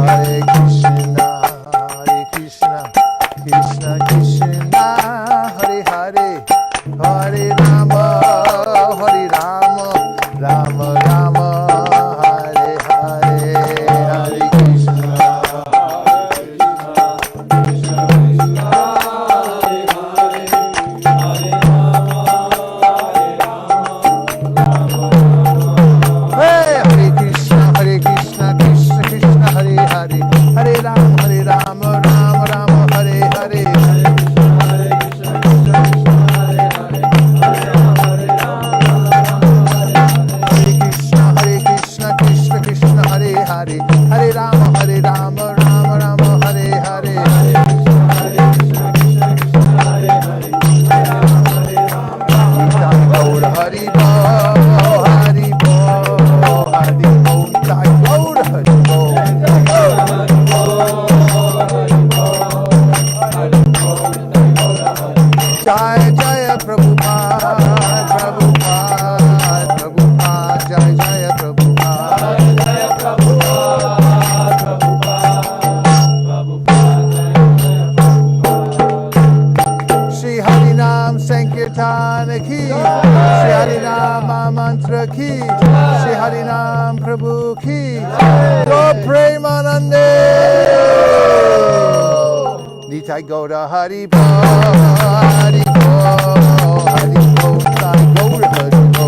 Hare Krishna, Hare Krishna, Krishna Krishna, Hare Hare, Hare Rama, Rama Rama, Hare Hare. Hare Krishna, hey, Hare Krishna, Krishna Krishna, Hare Hare, Hare Rama, Rama Rama, Hare Hare. Hare Krishna, Krishna Krishna, Hare Hare, Hare Rama, Rama Rama, Hare Hare. Gaur Hari Bo, Hari Bo, Hari Bo, Gaur Hari Bo. Jai Jaya Prabhupada, Prabhupada, Prabhupada, Jai Jaya Prabhupada. Shri Harinam Sankirtan ki, Shri Harinam Mantra ki, Shri Harinam Prabhu ki, Go Premanande. Nitai Gaura Hari Bo, Hari Bo, Hari Bo, Nitai Gaura Hari Bo.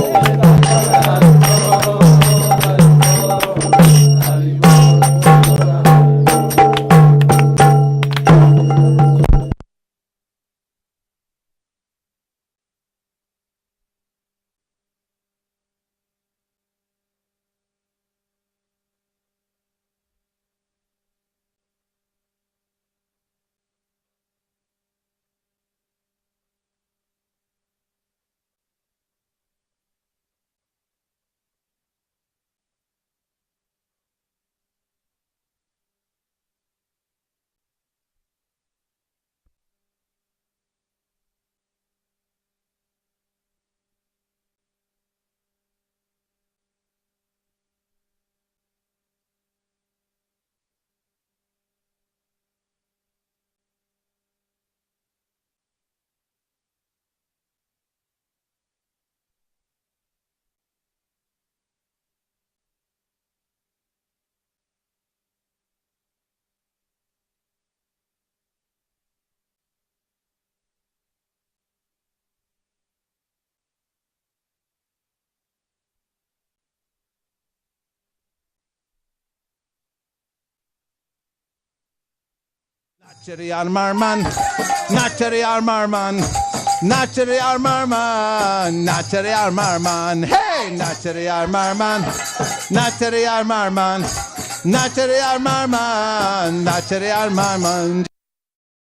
Nachari Armarman, Nachari Armarman, Nachari Armarman, Nachari Armarman, hey, Nachari Armarman, Nachari Armarman, Nachari Armarman, Nachari Armarman.